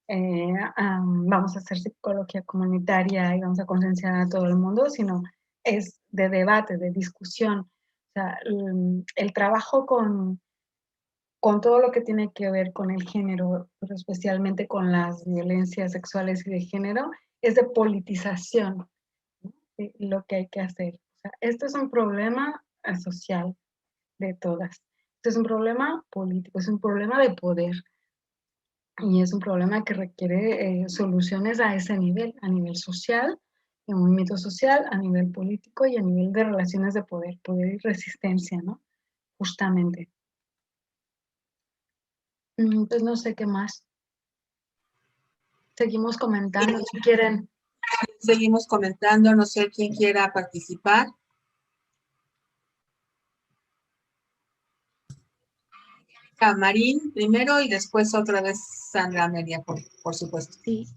vamos a hacer psicología comunitaria y vamos a concienciar a todo el mundo, sino es de debate, de discusión. O sea, el trabajo con todo lo que tiene que ver con el género, pero especialmente con las violencias sexuales y de género, es de politización, ¿no? Lo que hay que hacer. O sea, esto es un problema social de todas. Esto es un problema político, es un problema de poder. Y es un problema que requiere soluciones a ese nivel, a nivel social, de movimiento social, a nivel político y a nivel de relaciones de poder, poder y resistencia, ¿no? Justamente. Pues no sé qué más. Seguimos comentando, si quieren. Seguimos comentando, no sé quién quiera participar. Marín primero y después otra vez Sandra Amelia, por supuesto. Sí.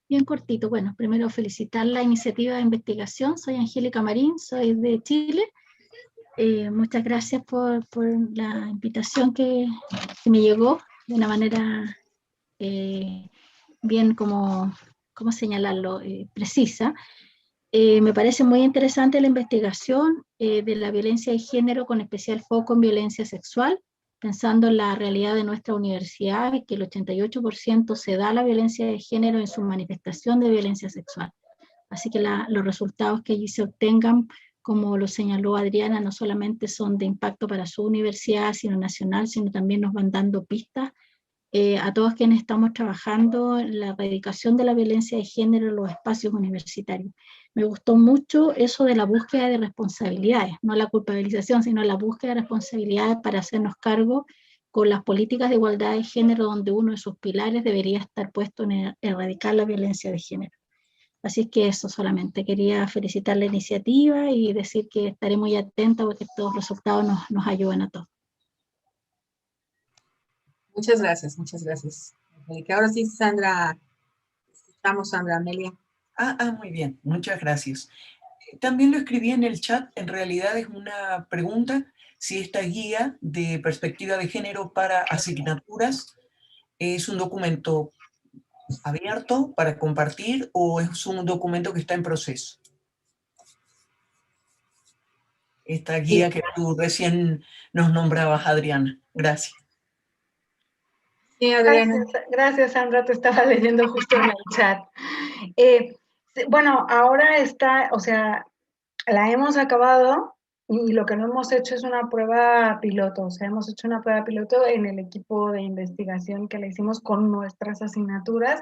Bien cortito. Bueno, primero felicitar la iniciativa de investigación. Soy Angélica Marín, soy de Chile. Muchas gracias por la invitación que me llegó de una manera bien, ¿cómo señalarlo? Precisa. Me parece muy interesante la investigación de la violencia de género con especial foco en violencia sexual, pensando en la realidad de nuestra universidad y que el 88% se da la violencia de género en su manifestación de violencia sexual. Así que los resultados que allí se obtengan, como lo señaló Adriana, no solamente son de impacto para su universidad, sino nacional, sino también nos van dando pistas a todos quienes estamos trabajando en la erradicación de la violencia de género en los espacios universitarios. Me gustó mucho eso de la búsqueda de responsabilidades, no la culpabilización, sino la búsqueda de responsabilidades para hacernos cargo con las políticas de igualdad de género, donde uno de sus pilares debería estar puesto en erradicar la violencia de género. Así es que eso, solamente quería felicitar la iniciativa y decir que estaré muy atenta porque estos resultados nos ayudan a todos. Muchas gracias, muchas gracias. Ahora sí, Sandra, escuchamos Sandra Amelia. Muy bien, muchas gracias. También lo escribí en el chat, en realidad es una pregunta, si esta guía de perspectiva de género para asignaturas es un documento abierto para compartir o es un documento que está en proceso. Esta guía que tú recién nos nombrabas, Adriana. Gracias. Sí, Adriana. Gracias, Sandra, te estaba leyendo justo en el chat. Bueno, ahora está, o sea, la hemos acabado y lo que no hemos hecho es una prueba piloto, o sea, hemos hecho una prueba piloto en el equipo de investigación que le hicimos con nuestras asignaturas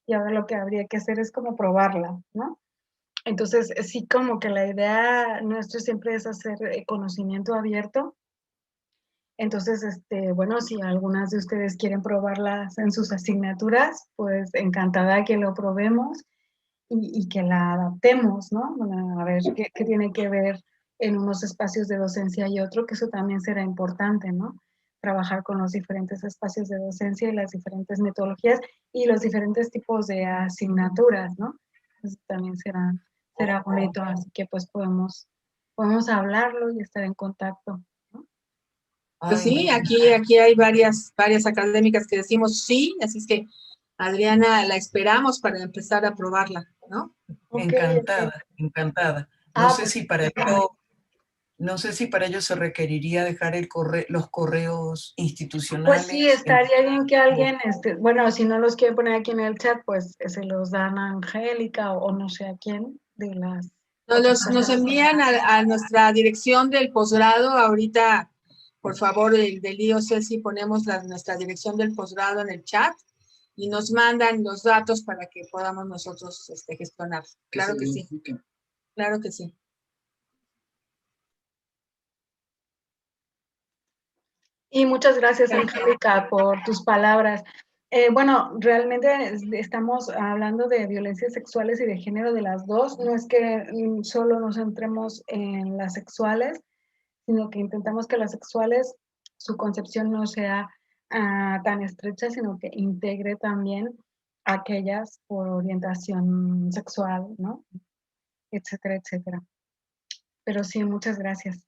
y ahora lo que habría que hacer es como probarla, ¿no? Entonces, sí, como que la idea nuestra siempre es hacer conocimiento abierto. Entonces, bueno, si algunas de ustedes quieren probarlas en sus asignaturas, pues encantada que lo probemos y que la adaptemos, ¿no? Bueno, a ver qué tiene que ver en unos espacios de docencia y otro, que eso también será importante, ¿no? Trabajar con los diferentes espacios de docencia y las diferentes metodologías y los diferentes tipos de asignaturas, ¿no? Eso también será bonito, así que pues podemos podemos hablarlo y estar en contacto, ¿no? Pues sí, aquí hay varias académicas que decimos sí, así es que Adriana, la esperamos para empezar a probarla, ¿no? Encantada, encantada. No sé Pues, si para ello, no sé si para ello se requeriría dejar los correos pues institucionales. sí, estaría bien que alguien, bueno, si no los quiere poner aquí en el chat, pues se los dan a Angélica o no sé a quién de las... Nos envían a nuestra dirección del posgrado, ahorita, por favor, del IOC, si ponemos nuestra dirección del posgrado en el chat, y nos mandan los datos para que podamos nosotros gestionar. Claro que sí. Claro que sí. Y muchas gracias, Angélica, por tus palabras. Bueno, realmente estamos hablando de violencias sexuales y de género de las dos. No es que solo nos centremos en las sexuales, sino que intentamos que las sexuales, su concepción no sea tan estrecha, sino que integre también aquellas por orientación sexual, ¿no? Etcétera, etcétera. Pero sí, muchas gracias.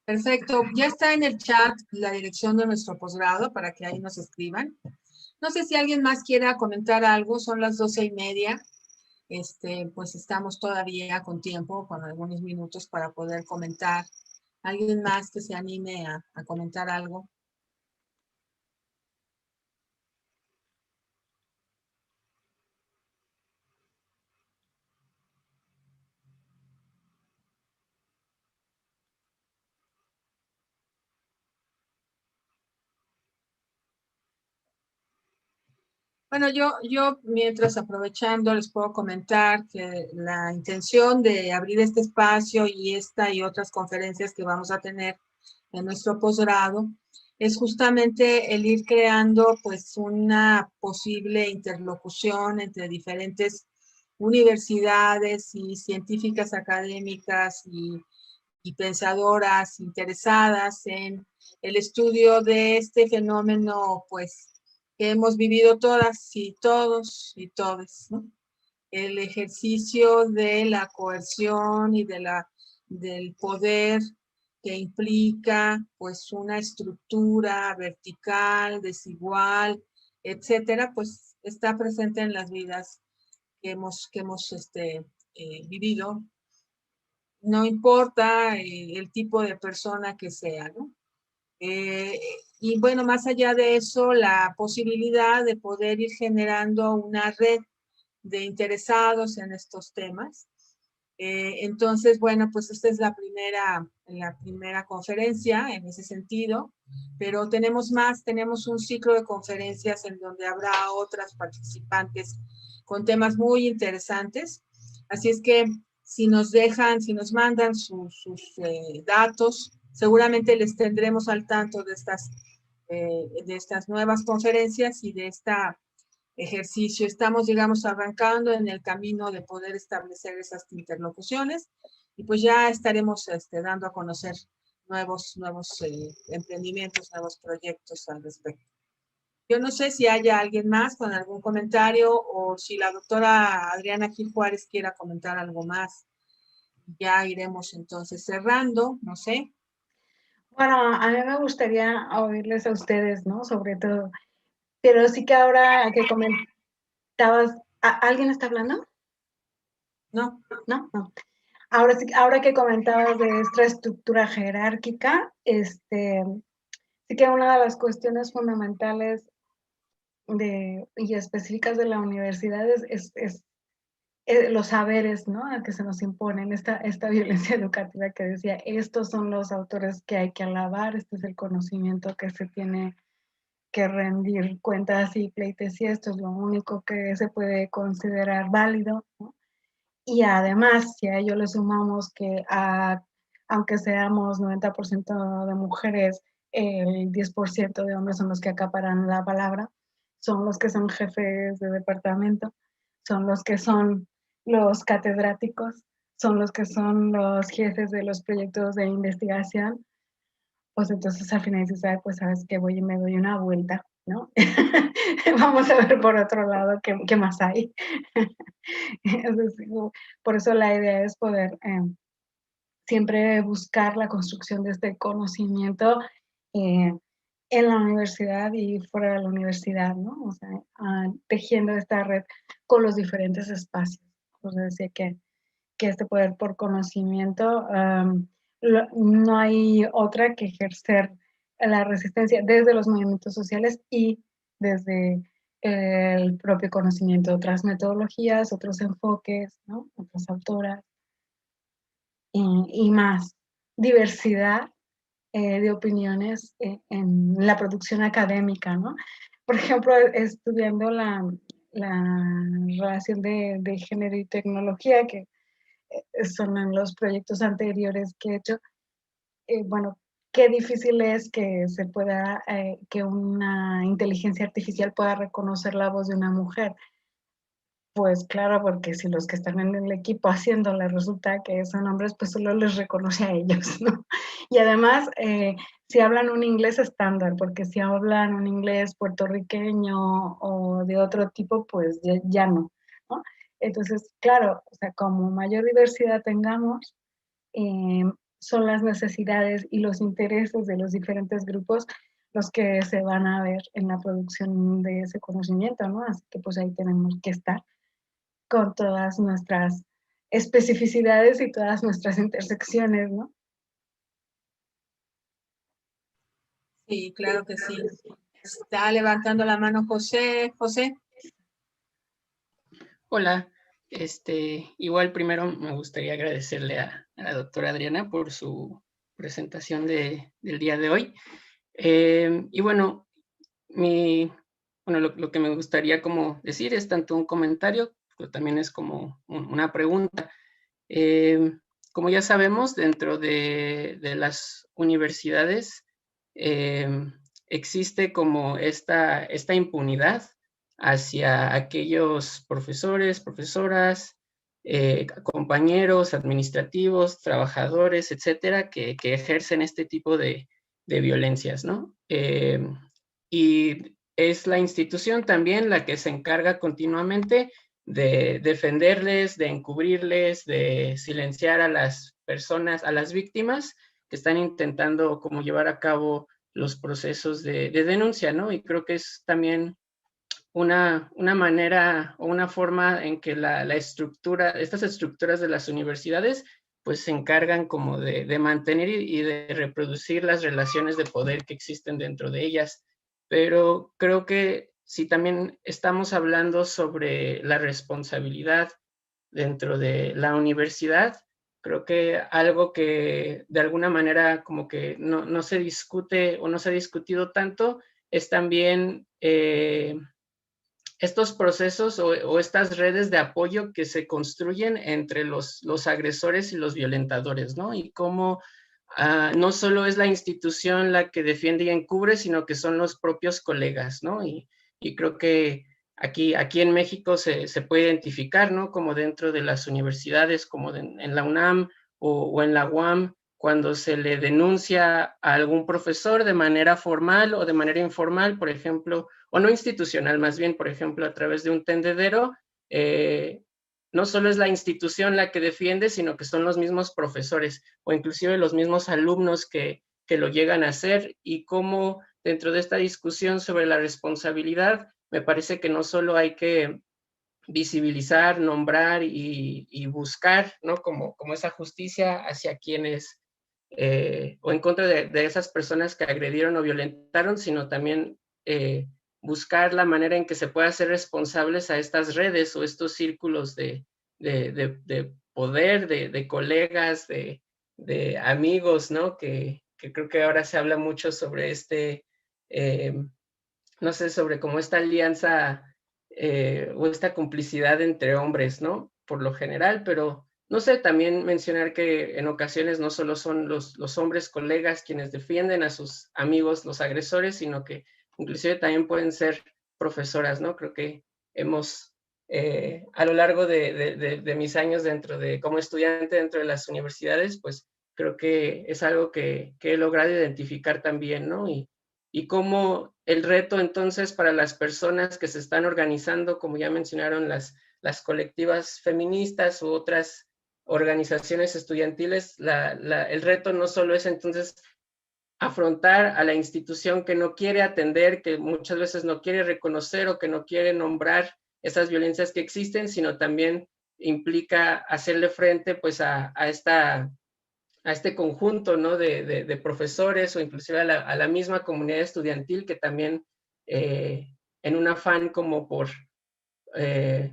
Perfecto. Ya está en el chat la dirección de nuestro posgrado para que ahí nos escriban. No sé si alguien más quiera comentar algo. Son las 12:30. Pues estamos todavía con tiempo, con algunos minutos para poder comentar. ¿Alguien más que se anime a comentar algo? Bueno, yo mientras aprovechando les puedo comentar que la intención de abrir este espacio y esta y otras conferencias que vamos a tener en nuestro posgrado es justamente el ir creando pues una posible interlocución entre diferentes universidades y científicas académicas y pensadoras interesadas en el estudio de este fenómeno pues que hemos vivido todas y todos y todes, ¿no? El ejercicio de la coerción y del poder que implica pues una estructura vertical, desigual, etcétera, pues está presente en las vidas que hemos vivido. No importa el tipo de persona que sea, ¿no? Y bueno, más allá de eso, la posibilidad de poder ir generando una red de interesados en estos temas. Entonces, bueno, pues esta es la primera conferencia en ese sentido, pero tenemos más, tenemos un ciclo de conferencias en donde habrá otras participantes con temas muy interesantes. Así es que si nos mandan sus datos, seguramente les tendremos al tanto de estas nuevas conferencias y de esta ejercicio. Estamos, digamos, arrancando en el camino de poder establecer esas interlocuciones y pues ya estaremos dando a conocer nuevos emprendimientos, nuevos proyectos al respecto. Yo no sé si haya alguien más con algún comentario o si la doctora Adriana Gil Juárez quiera comentar algo más. Ya iremos entonces cerrando, no sé. Bueno, a mí me gustaría oírles a ustedes, ¿no? Sobre todo. Pero sí que ahora que comentabas, ¿alguien está hablando? No. No, no. Ahora que comentabas de esta estructura jerárquica, sí que una de las cuestiones fundamentales y específicas de la universidad es los saberes, ¿no? A que se nos imponen, esta violencia educativa que decía, estos son los autores que hay que alabar, este es el conocimiento que se tiene que rendir cuentas y pleitesía, esto es lo único que se puede considerar válido, ¿no? Y además, si a ello le sumamos que aunque seamos 90% de mujeres, el 10% de hombres son los que acaparan la palabra, son los que son jefes de departamento, son los que son los catedráticos, son los que son los jefes de los proyectos de investigación, pues entonces al final dices, pues sabes que voy y me doy una vuelta, ¿no? Vamos a ver por otro lado qué más hay. Entonces, por eso la idea es poder siempre buscar la construcción de este conocimiento en la universidad y fuera de la universidad, ¿no? O sea, tejiendo esta red con los diferentes espacios. Pues decía que este poder por conocimiento, no hay otra que ejercer la resistencia desde los movimientos sociales y desde el propio conocimiento, otras metodologías, otros enfoques, ¿no? Otras autoras y más diversidad de opiniones en la producción académica, ¿no? Por ejemplo, estudiando la relación de género y tecnología, que son en los proyectos anteriores que he hecho, bueno, qué difícil es que se pueda, que una inteligencia artificial pueda reconocer la voz de una mujer. Pues claro, porque si los que están en el equipo haciéndole resulta que son hombres, pues solo les reconoce a ellos, ¿no? Y además, si hablan un inglés estándar, porque si hablan un inglés puertorriqueño o de otro tipo, pues ya no, ¿no? Entonces, claro, o sea, como mayor diversidad tengamos, son las necesidades y los intereses de los diferentes grupos los que se van a ver en la producción de ese conocimiento, ¿no? Así que pues ahí tenemos que estar con todas nuestras especificidades y todas nuestras intersecciones, ¿no? Sí, claro que sí. Está levantando la mano José. José. Hola, igual primero me gustaría agradecerle a la doctora Adriana por su presentación del día de hoy. Y bueno, lo que me gustaría como decir es tanto un comentario, pero también es como una pregunta. Como ya sabemos, dentro de las universidades existe como esta impunidad hacia aquellos profesores, profesoras, compañeros administrativos, trabajadores, etcétera, que ejercen este tipo de violencias, ¿no? Y es la institución también la que se encarga continuamente de defenderles, de encubrirles, de silenciar a las personas, a las víctimas que están intentando como llevar a cabo los procesos de denuncia, ¿no? Y creo que es también una manera o una forma en que la estructura, estas estructuras de las universidades, pues se encargan como de mantener y de reproducir las relaciones de poder que existen dentro de ellas. Pero creo que si también estamos hablando sobre la responsabilidad dentro de la universidad, creo que algo que de alguna manera como que no se discute o no se ha discutido tanto es también estos procesos o estas redes de apoyo que se construyen entre los agresores y los violentadores, ¿no? Y cómo no solo es la institución la que defiende y encubre, sino que son los propios colegas, ¿no? Y creo que aquí en México se puede identificar, ¿no? Como dentro de las universidades, como en la UNAM o en la UAM, cuando se le denuncia a algún profesor de manera formal o de manera informal, por ejemplo, o no institucional, más bien, por ejemplo, a través de un tendedero, no solo es la institución la que defiende, sino que son los mismos profesores o inclusive los mismos alumnos que lo llegan a hacer, y cómo dentro de esta discusión sobre la responsabilidad, me parece que no solo hay que visibilizar, nombrar y buscar, ¿no? Como esa justicia hacia quienes o en contra de esas personas que agredieron o violentaron, sino también buscar la manera en que se pueda hacer responsables a estas redes o estos círculos de poder, de colegas, de amigos, ¿no? Que creo que ahora se habla mucho sobre no sé, sobre cómo esta alianza o esta complicidad entre hombres, ¿no? Por lo general, pero no sé, también mencionar que en ocasiones no solo son los hombres colegas quienes defienden a sus amigos, los agresores, sino que inclusive también pueden ser profesoras, ¿no? Creo que hemos, a lo largo de mis años como estudiante dentro de las universidades, pues creo que es algo que he logrado identificar también, ¿no? Y y cómo el reto entonces para las personas que se están organizando, como ya mencionaron las colectivas feministas u otras organizaciones estudiantiles, el reto no solo es entonces afrontar a la institución que no quiere atender, que muchas veces no quiere reconocer o que no quiere nombrar esas violencias que existen, sino también implica hacerle frente pues a este conjunto, ¿no? de profesores o inclusive a la misma comunidad estudiantil que también en un afán como por,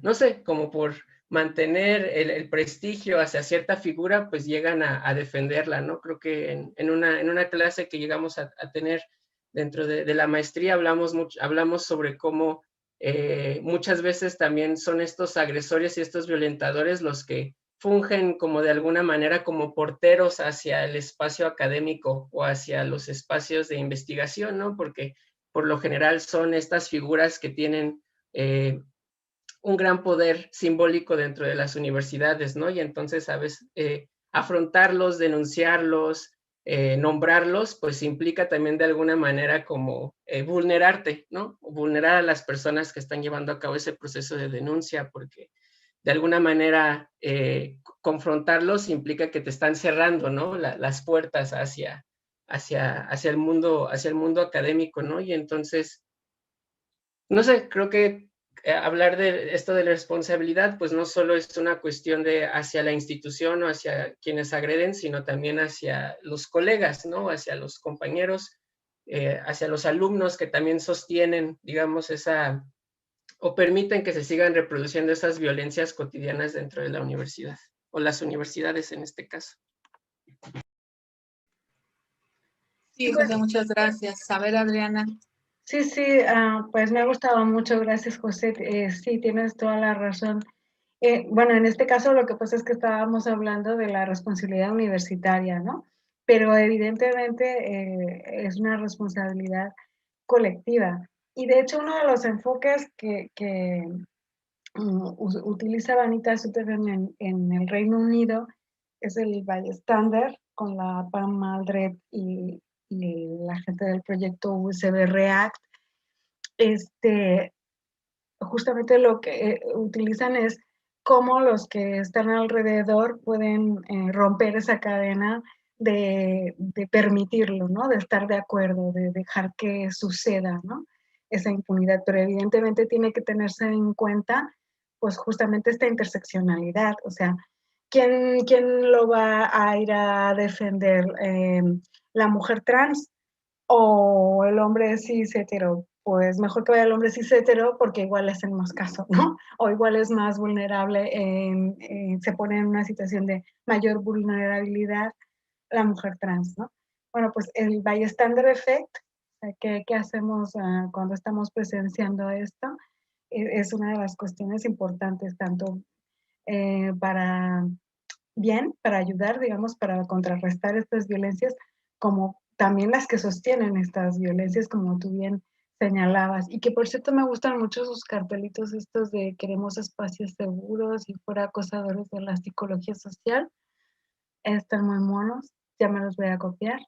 no sé, como por mantener el prestigio hacia cierta figura, pues llegan a defenderla, ¿no? Creo que en una clase que llegamos a tener dentro de la maestría hablamos sobre cómo muchas veces también son estos agresores y estos violentadores los que fungen como de alguna manera como porteros hacia el espacio académico o hacia los espacios de investigación, ¿no? Porque por lo general son estas figuras que tienen un gran poder simbólico dentro de las universidades, ¿no? Y entonces, ¿sabes? Afrontarlos, denunciarlos, nombrarlos, pues implica también de alguna manera como vulnerarte, ¿no? Vulnerar a las personas que están llevando a cabo ese proceso de denuncia, porque de alguna manera confrontarlos implica que te están cerrando, ¿no? Las puertas hacia el mundo académico, ¿no? Y entonces, no sé, creo que hablar de esto de la responsabilidad, pues no solo es una cuestión de hacia la institución o hacia quienes agreden, sino también hacia los colegas, ¿no? Hacia los compañeros, hacia los alumnos que también sostienen, digamos, o permiten que se sigan reproduciendo esas violencias cotidianas dentro de la universidad, o las universidades en este caso. Sí, José, muchas gracias. A ver, Adriana. Sí, pues me ha gustado mucho, gracias José. Sí, tienes toda la razón. Bueno, en este caso lo que pasa es que estábamos hablando de la responsabilidad universitaria, ¿no? Pero evidentemente es una responsabilidad colectiva. Y de hecho uno de los enfoques que utiliza Vanita Sutherland en el Reino Unido es el bystander con la Pam Maldred y la gente del proyecto USB React. Justamente lo que utilizan es cómo los que están alrededor pueden romper esa cadena de permitirlo, ¿no? De estar de acuerdo, de dejar que suceda, ¿no? Esa impunidad, pero evidentemente tiene que tenerse en cuenta, pues justamente esta interseccionalidad, o sea, ¿quién lo va a ir a defender? ¿La mujer trans o el hombre cis hetero? Pues mejor que vaya el hombre cis hetero porque igual le hacen más caso, ¿no? O igual es más vulnerable, se pone en una situación de mayor vulnerabilidad la mujer trans, ¿no? Bueno, pues el bystander effect, ¿qué hacemos cuando estamos presenciando esto? Es una de las cuestiones importantes, tanto para ayudar, digamos, para contrarrestar estas violencias, como también las que sostienen estas violencias, como tú bien señalabas. Y que por cierto me gustan mucho sus cartelitos estos de queremos espacios seguros y fuera acosadores de la psicología social. Están muy monos, ya me los voy a copiar.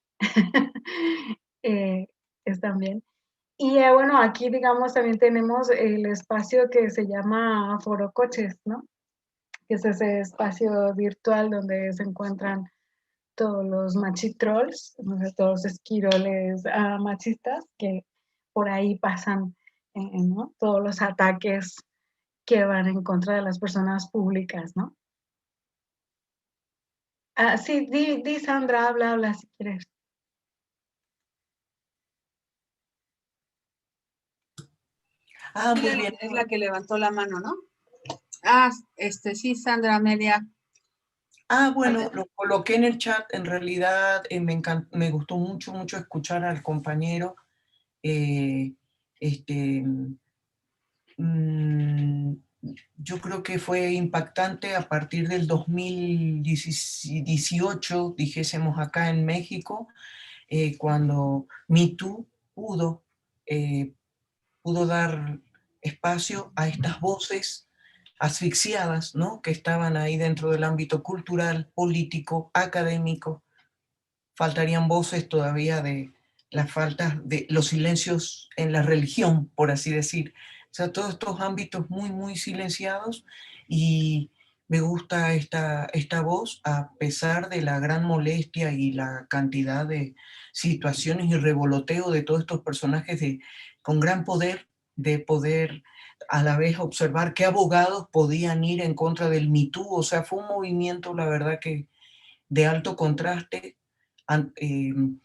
Están bien. Y bueno, aquí digamos también tenemos el espacio que se llama Foro Coches, ¿no? Que es ese espacio virtual donde se encuentran todos los machitrolls, todos los esquiroles machistas que por ahí pasan, ¿no? Todos los ataques que van en contra de las personas públicas, ¿no? Sí, di Sandra, habla si quieres. Muy bien. Es la que levantó la mano, ¿no? Sí, Sandra Amelia. Bueno, lo coloqué en el chat. En realidad me gustó mucho escuchar al compañero. Yo creo que fue impactante a partir del 2018, dijésemos acá en México, cuando Me Too pudo dar espacio a estas voces asfixiadas, ¿no? Que estaban ahí dentro del ámbito cultural, político, académico. Faltarían voces todavía de la falta de los silencios en la religión, por así decir. O sea, todos estos ámbitos muy, muy silenciados, y me gusta esta voz, a pesar de la gran molestia y la cantidad de situaciones y revoloteo de todos estos personajes con gran poder, de poder a la vez observar qué abogados podían ir en contra del Me Too. O sea, fue un movimiento, la verdad, que de alto contraste,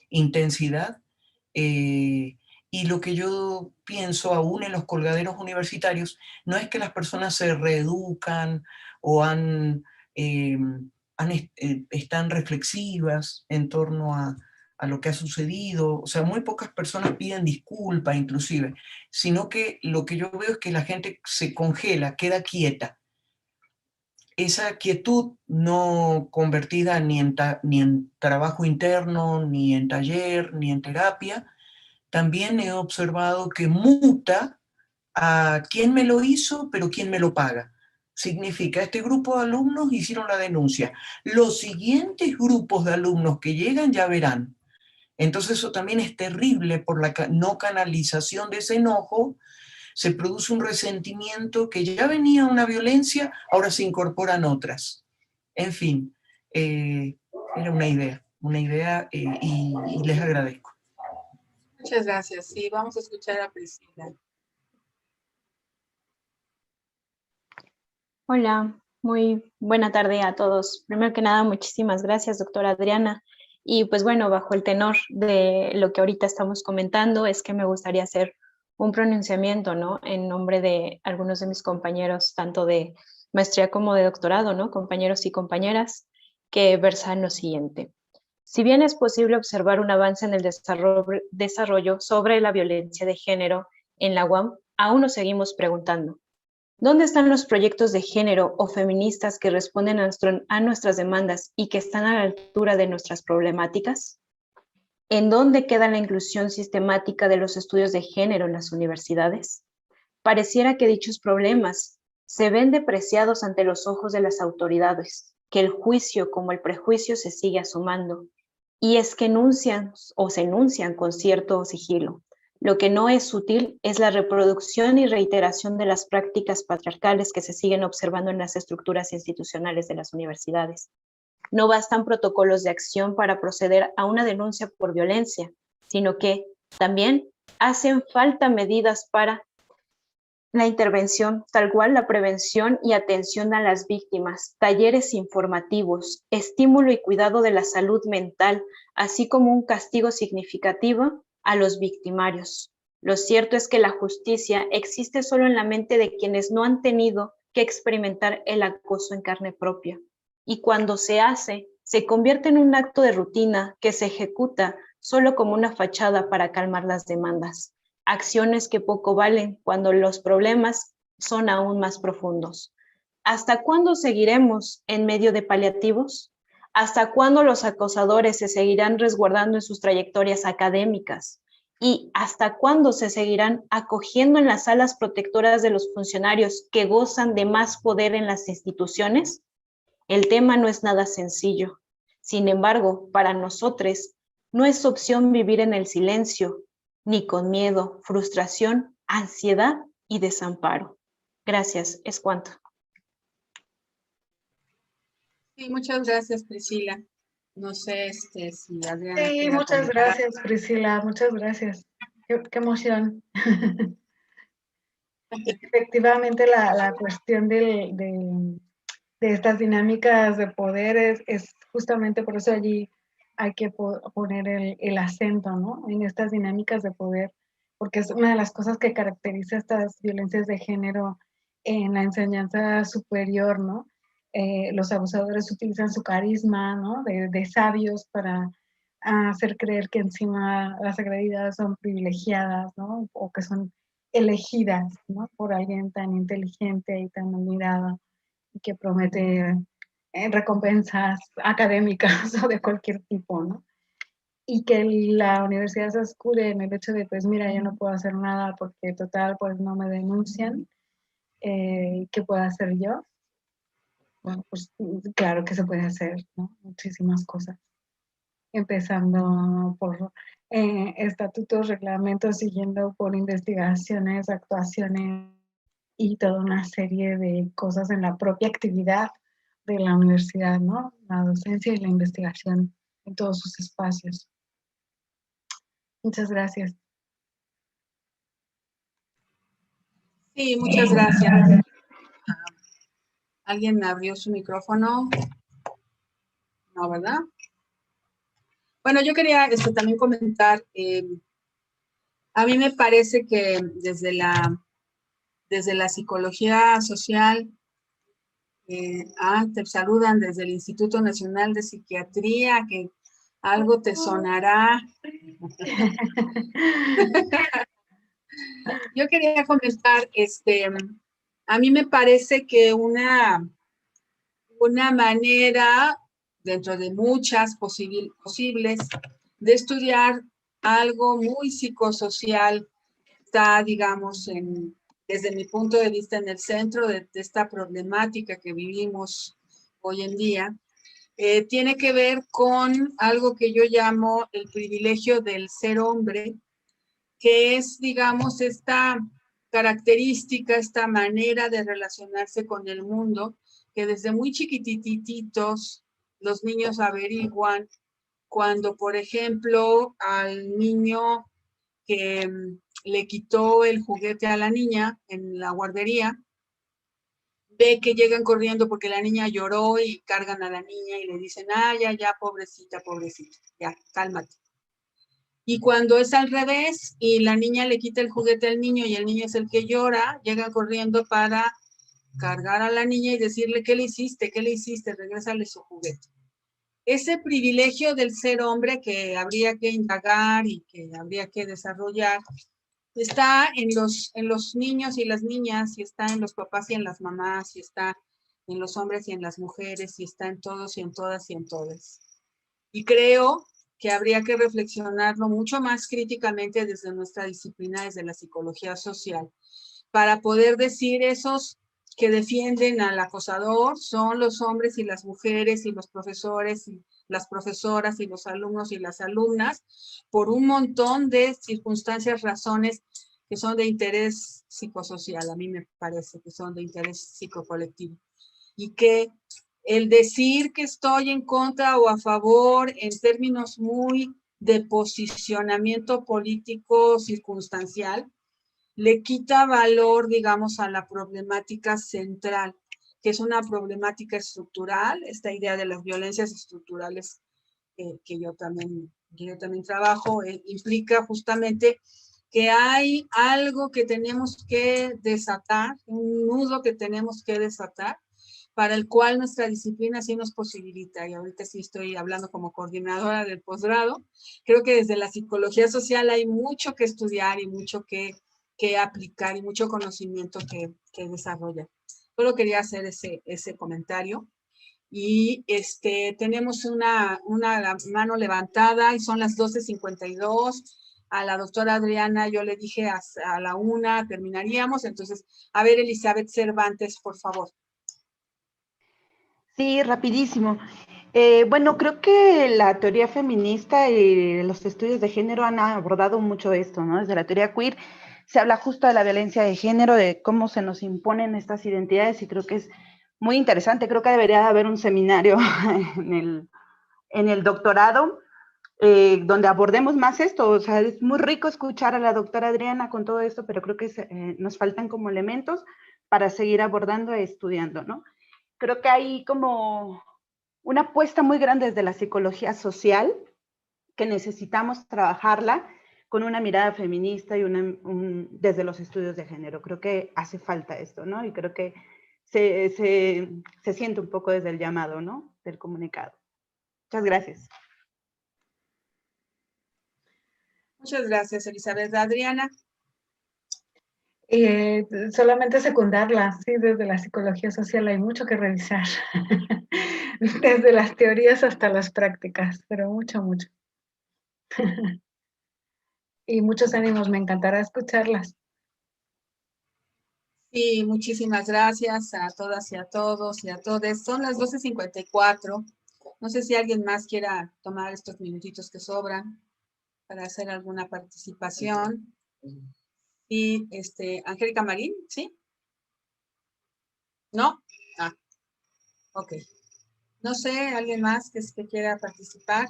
intensidad, y lo que yo pienso aún en los colgaderos universitarios no es que las personas se reeducan o están reflexivas en torno a lo que ha sucedido. O sea, muy pocas personas piden disculpa inclusive, sino que lo que yo veo es que la gente se congela, queda quieta. Esa quietud no convertida ni en trabajo interno, ni en taller, ni en terapia, también he observado que muta a quién me lo hizo, pero quién me lo paga. Significa, este grupo de alumnos hicieron la denuncia, los siguientes grupos de alumnos que llegan ya verán. Entonces eso también es terrible por la no canalización de ese enojo. Se produce un resentimiento que ya venía una violencia, ahora se incorporan otras. En fin, era una idea, y les agradezco. Muchas gracias. Sí, vamos a escuchar a Priscila. Hola, muy buena tarde a todos. Primero que nada, muchísimas gracias, doctora Adriana. Y pues bueno, bajo el tenor de lo que ahorita estamos comentando, es que me gustaría hacer un pronunciamiento, ¿no? En nombre de algunos de mis compañeros, tanto de maestría como de doctorado, ¿no? Compañeros y compañeras, que versan lo siguiente. Si bien es posible observar un avance en el desarrollo sobre la violencia de género en la UAM, aún nos seguimos preguntando, ¿dónde están los proyectos de género o feministas que responden a nuestras demandas y que están a la altura de nuestras problemáticas? ¿En dónde queda la inclusión sistemática de los estudios de género en las universidades? Pareciera que dichos problemas se ven depreciados ante los ojos de las autoridades, que el juicio como el prejuicio se sigue asomando, y es que se enuncian con cierto sigilo. Lo que no es sutil es la reproducción y reiteración de las prácticas patriarcales que se siguen observando en las estructuras institucionales de las universidades. No bastan protocolos de acción para proceder a una denuncia por violencia, sino que también hacen falta medidas para la intervención, tal cual la prevención y atención a las víctimas, talleres informativos, estímulo y cuidado de la salud mental, así como un castigo significativo a los victimarios. Lo cierto es que la justicia existe solo en la mente de quienes no han tenido que experimentar el acoso en carne propia. Y cuando se hace, se convierte en un acto de rutina que se ejecuta solo como una fachada para calmar las demandas. Acciones que poco valen cuando los problemas son aún más profundos. ¿Hasta cuándo seguiremos en medio de paliativos? ¿Hasta cuándo los acosadores se seguirán resguardando en sus trayectorias académicas? ¿Y hasta cuándo se seguirán acogiendo en las salas protectoras de los funcionarios que gozan de más poder en las instituciones? El tema no es nada sencillo. Sin embargo, para nosotros no es opción vivir en el silencio, ni con miedo, frustración, ansiedad y desamparo. Gracias, es cuanto. Sí, muchas gracias, Priscila. No sé si Adriana... Sí, muchas gracias, Priscila, muchas gracias. Qué emoción. Efectivamente, la cuestión de estas dinámicas de poder es justamente por eso allí hay que poner el acento, ¿no? En estas dinámicas de poder, porque es una de las cosas que caracteriza estas violencias de género en la enseñanza superior, ¿no? Los abusadores utilizan su carisma, ¿no? De sabios para hacer creer que encima las agredidas son privilegiadas, ¿no? O que son elegidas, ¿no? Por alguien tan inteligente y tan admirado y que promete recompensas académicas o de cualquier tipo, ¿no? Y que la universidad se escude en el hecho de, pues mira, yo no puedo hacer nada porque total, pues no me denuncian, ¿qué puedo hacer yo? Bueno, pues claro que se puede hacer, ¿no? Muchísimas cosas. Empezando por estatutos, reglamentos, siguiendo por investigaciones, actuaciones y toda una serie de cosas en la propia actividad de la universidad, ¿no? La docencia y la investigación en todos sus espacios. Muchas gracias. Sí, muchas gracias. ¿Alguien abrió su micrófono? No, ¿verdad? Bueno, yo quería también comentar, a mí me parece que desde la psicología social, te saludan desde el Instituto Nacional de Psiquiatría, que algo te sonará. Yo quería comentar, a mí me parece que una manera, dentro de muchas posibles, de estudiar algo muy psicosocial, está, digamos, desde mi punto de vista, en el centro de esta problemática que vivimos hoy en día, tiene que ver con algo que yo llamo el privilegio del ser hombre, que es, digamos, esta característica, esta manera de relacionarse con el mundo, que desde muy chiquitititos los niños averiguan cuando, por ejemplo, al niño que le quitó el juguete a la niña en la guardería, ve que llegan corriendo porque la niña lloró y cargan a la niña y le dicen, ya, pobrecita, pobrecita, ya, cálmate. Y cuando es al revés y la niña le quita el juguete al niño y el niño es el que llora, llega corriendo para cargar a la niña y decirle, ¿qué le hiciste? Regrésale su juguete. Ese privilegio del ser hombre que habría que indagar y que habría que desarrollar, está en los niños y las niñas, y está en los papás y en las mamás, y está en los hombres y en las mujeres, y está en todos y en todas y en todas. Y creo que habría que reflexionarlo mucho más críticamente desde nuestra disciplina, desde la psicología social, para poder decir esos que defienden al acosador son los hombres y las mujeres y los profesores y las profesoras y los alumnos y las alumnas, por un montón de circunstancias, razones que son de interés psicosocial, a mí me parece que son de interés psicocolectivo. Y que el decir que estoy en contra o a favor en términos muy de posicionamiento político circunstancial, le quita valor, digamos, a la problemática central, que es una problemática estructural, esta idea de las violencias estructurales que yo también trabajo, implica justamente que hay algo que tenemos que desatar, un nudo que tenemos que desatar, para el cual nuestra disciplina sí nos posibilita, y ahorita sí estoy hablando como coordinadora del posgrado, creo que desde la psicología social hay mucho que estudiar y mucho que aplicar y mucho conocimiento que desarrollar. Solo quería hacer ese comentario. Y tenemos una mano levantada y son las 12:52. A la doctora Adriana yo le dije a la 1 terminaríamos. Entonces, a ver, Elizabeth Cervantes, por favor. Sí, rapidísimo. Bueno, creo que la teoría feminista y los estudios de género han abordado mucho esto, ¿no? Desde la teoría queer se habla justo de la violencia de género, de cómo se nos imponen estas identidades, y creo que es muy interesante. Creo que debería haber un seminario en el doctorado donde abordemos más esto. O sea, es muy rico escuchar a la doctora Adriana con todo esto, pero creo que nos faltan como elementos para seguir abordando e estudiando, ¿no? Creo que hay como una apuesta muy grande desde la psicología social que necesitamos trabajarla con una mirada feminista y desde los estudios de género. Creo que hace falta esto, ¿no? Y creo que se siente un poco desde el llamado, ¿no? Del comunicado. Muchas gracias. Muchas gracias, Elizabeth. Adriana. Solamente secundarla, sí, desde la psicología social hay mucho que revisar, desde las teorías hasta las prácticas, pero mucho, mucho. Y muchos ánimos, me encantará escucharlas. Sí, muchísimas gracias a todas y a todos y a todes. Son las 12:54. No sé si alguien más quiera tomar estos minutitos que sobran para hacer alguna participación. Y Angélica Marín, ¿sí? ¿No? Ah, ok. No sé, ¿alguien más que quiera participar?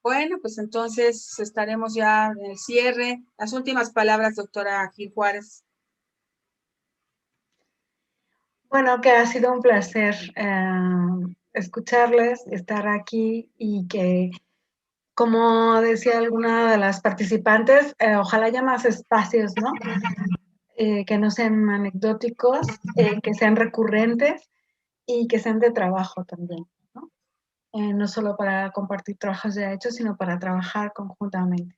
Bueno, pues entonces estaremos ya en el cierre. Las últimas palabras, doctora Gil Juárez. Bueno, que ha sido un placer escucharles, estar aquí y que, como decía alguna de las participantes, ojalá haya más espacios, ¿no? Que no sean anecdóticos, que sean recurrentes y que sean de trabajo también, ¿no? No solo para compartir trabajos ya hechos, sino para trabajar conjuntamente.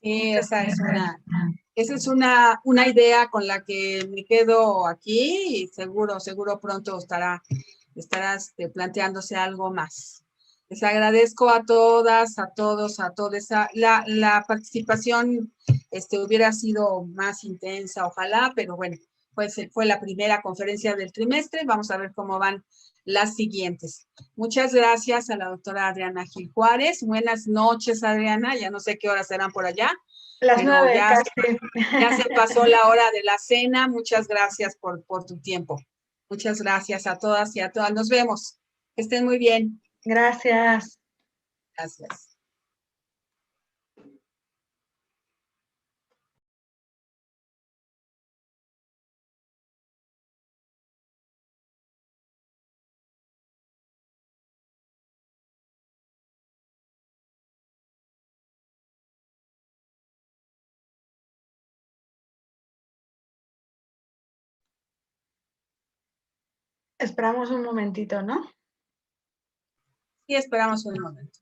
Sí, esa es una idea con la que me quedo aquí y seguro pronto estarás planteándose algo más. Les agradezco a todas, a todos, a todas. La participación hubiera sido más intensa, ojalá, pero bueno, pues fue la primera conferencia del trimestre. Vamos a ver cómo van las siguientes. Muchas gracias a la doctora Adriana Gil Juárez. Buenas noches, Adriana. Ya no sé qué horas serán por allá. Las 9 casi. Ya se pasó la hora de la cena. Muchas gracias por tu tiempo. Muchas gracias a todas y a todas. Nos vemos. Que estén muy bien. Gracias. Gracias. Esperamos un momentito, ¿no? Sí, esperamos un momento.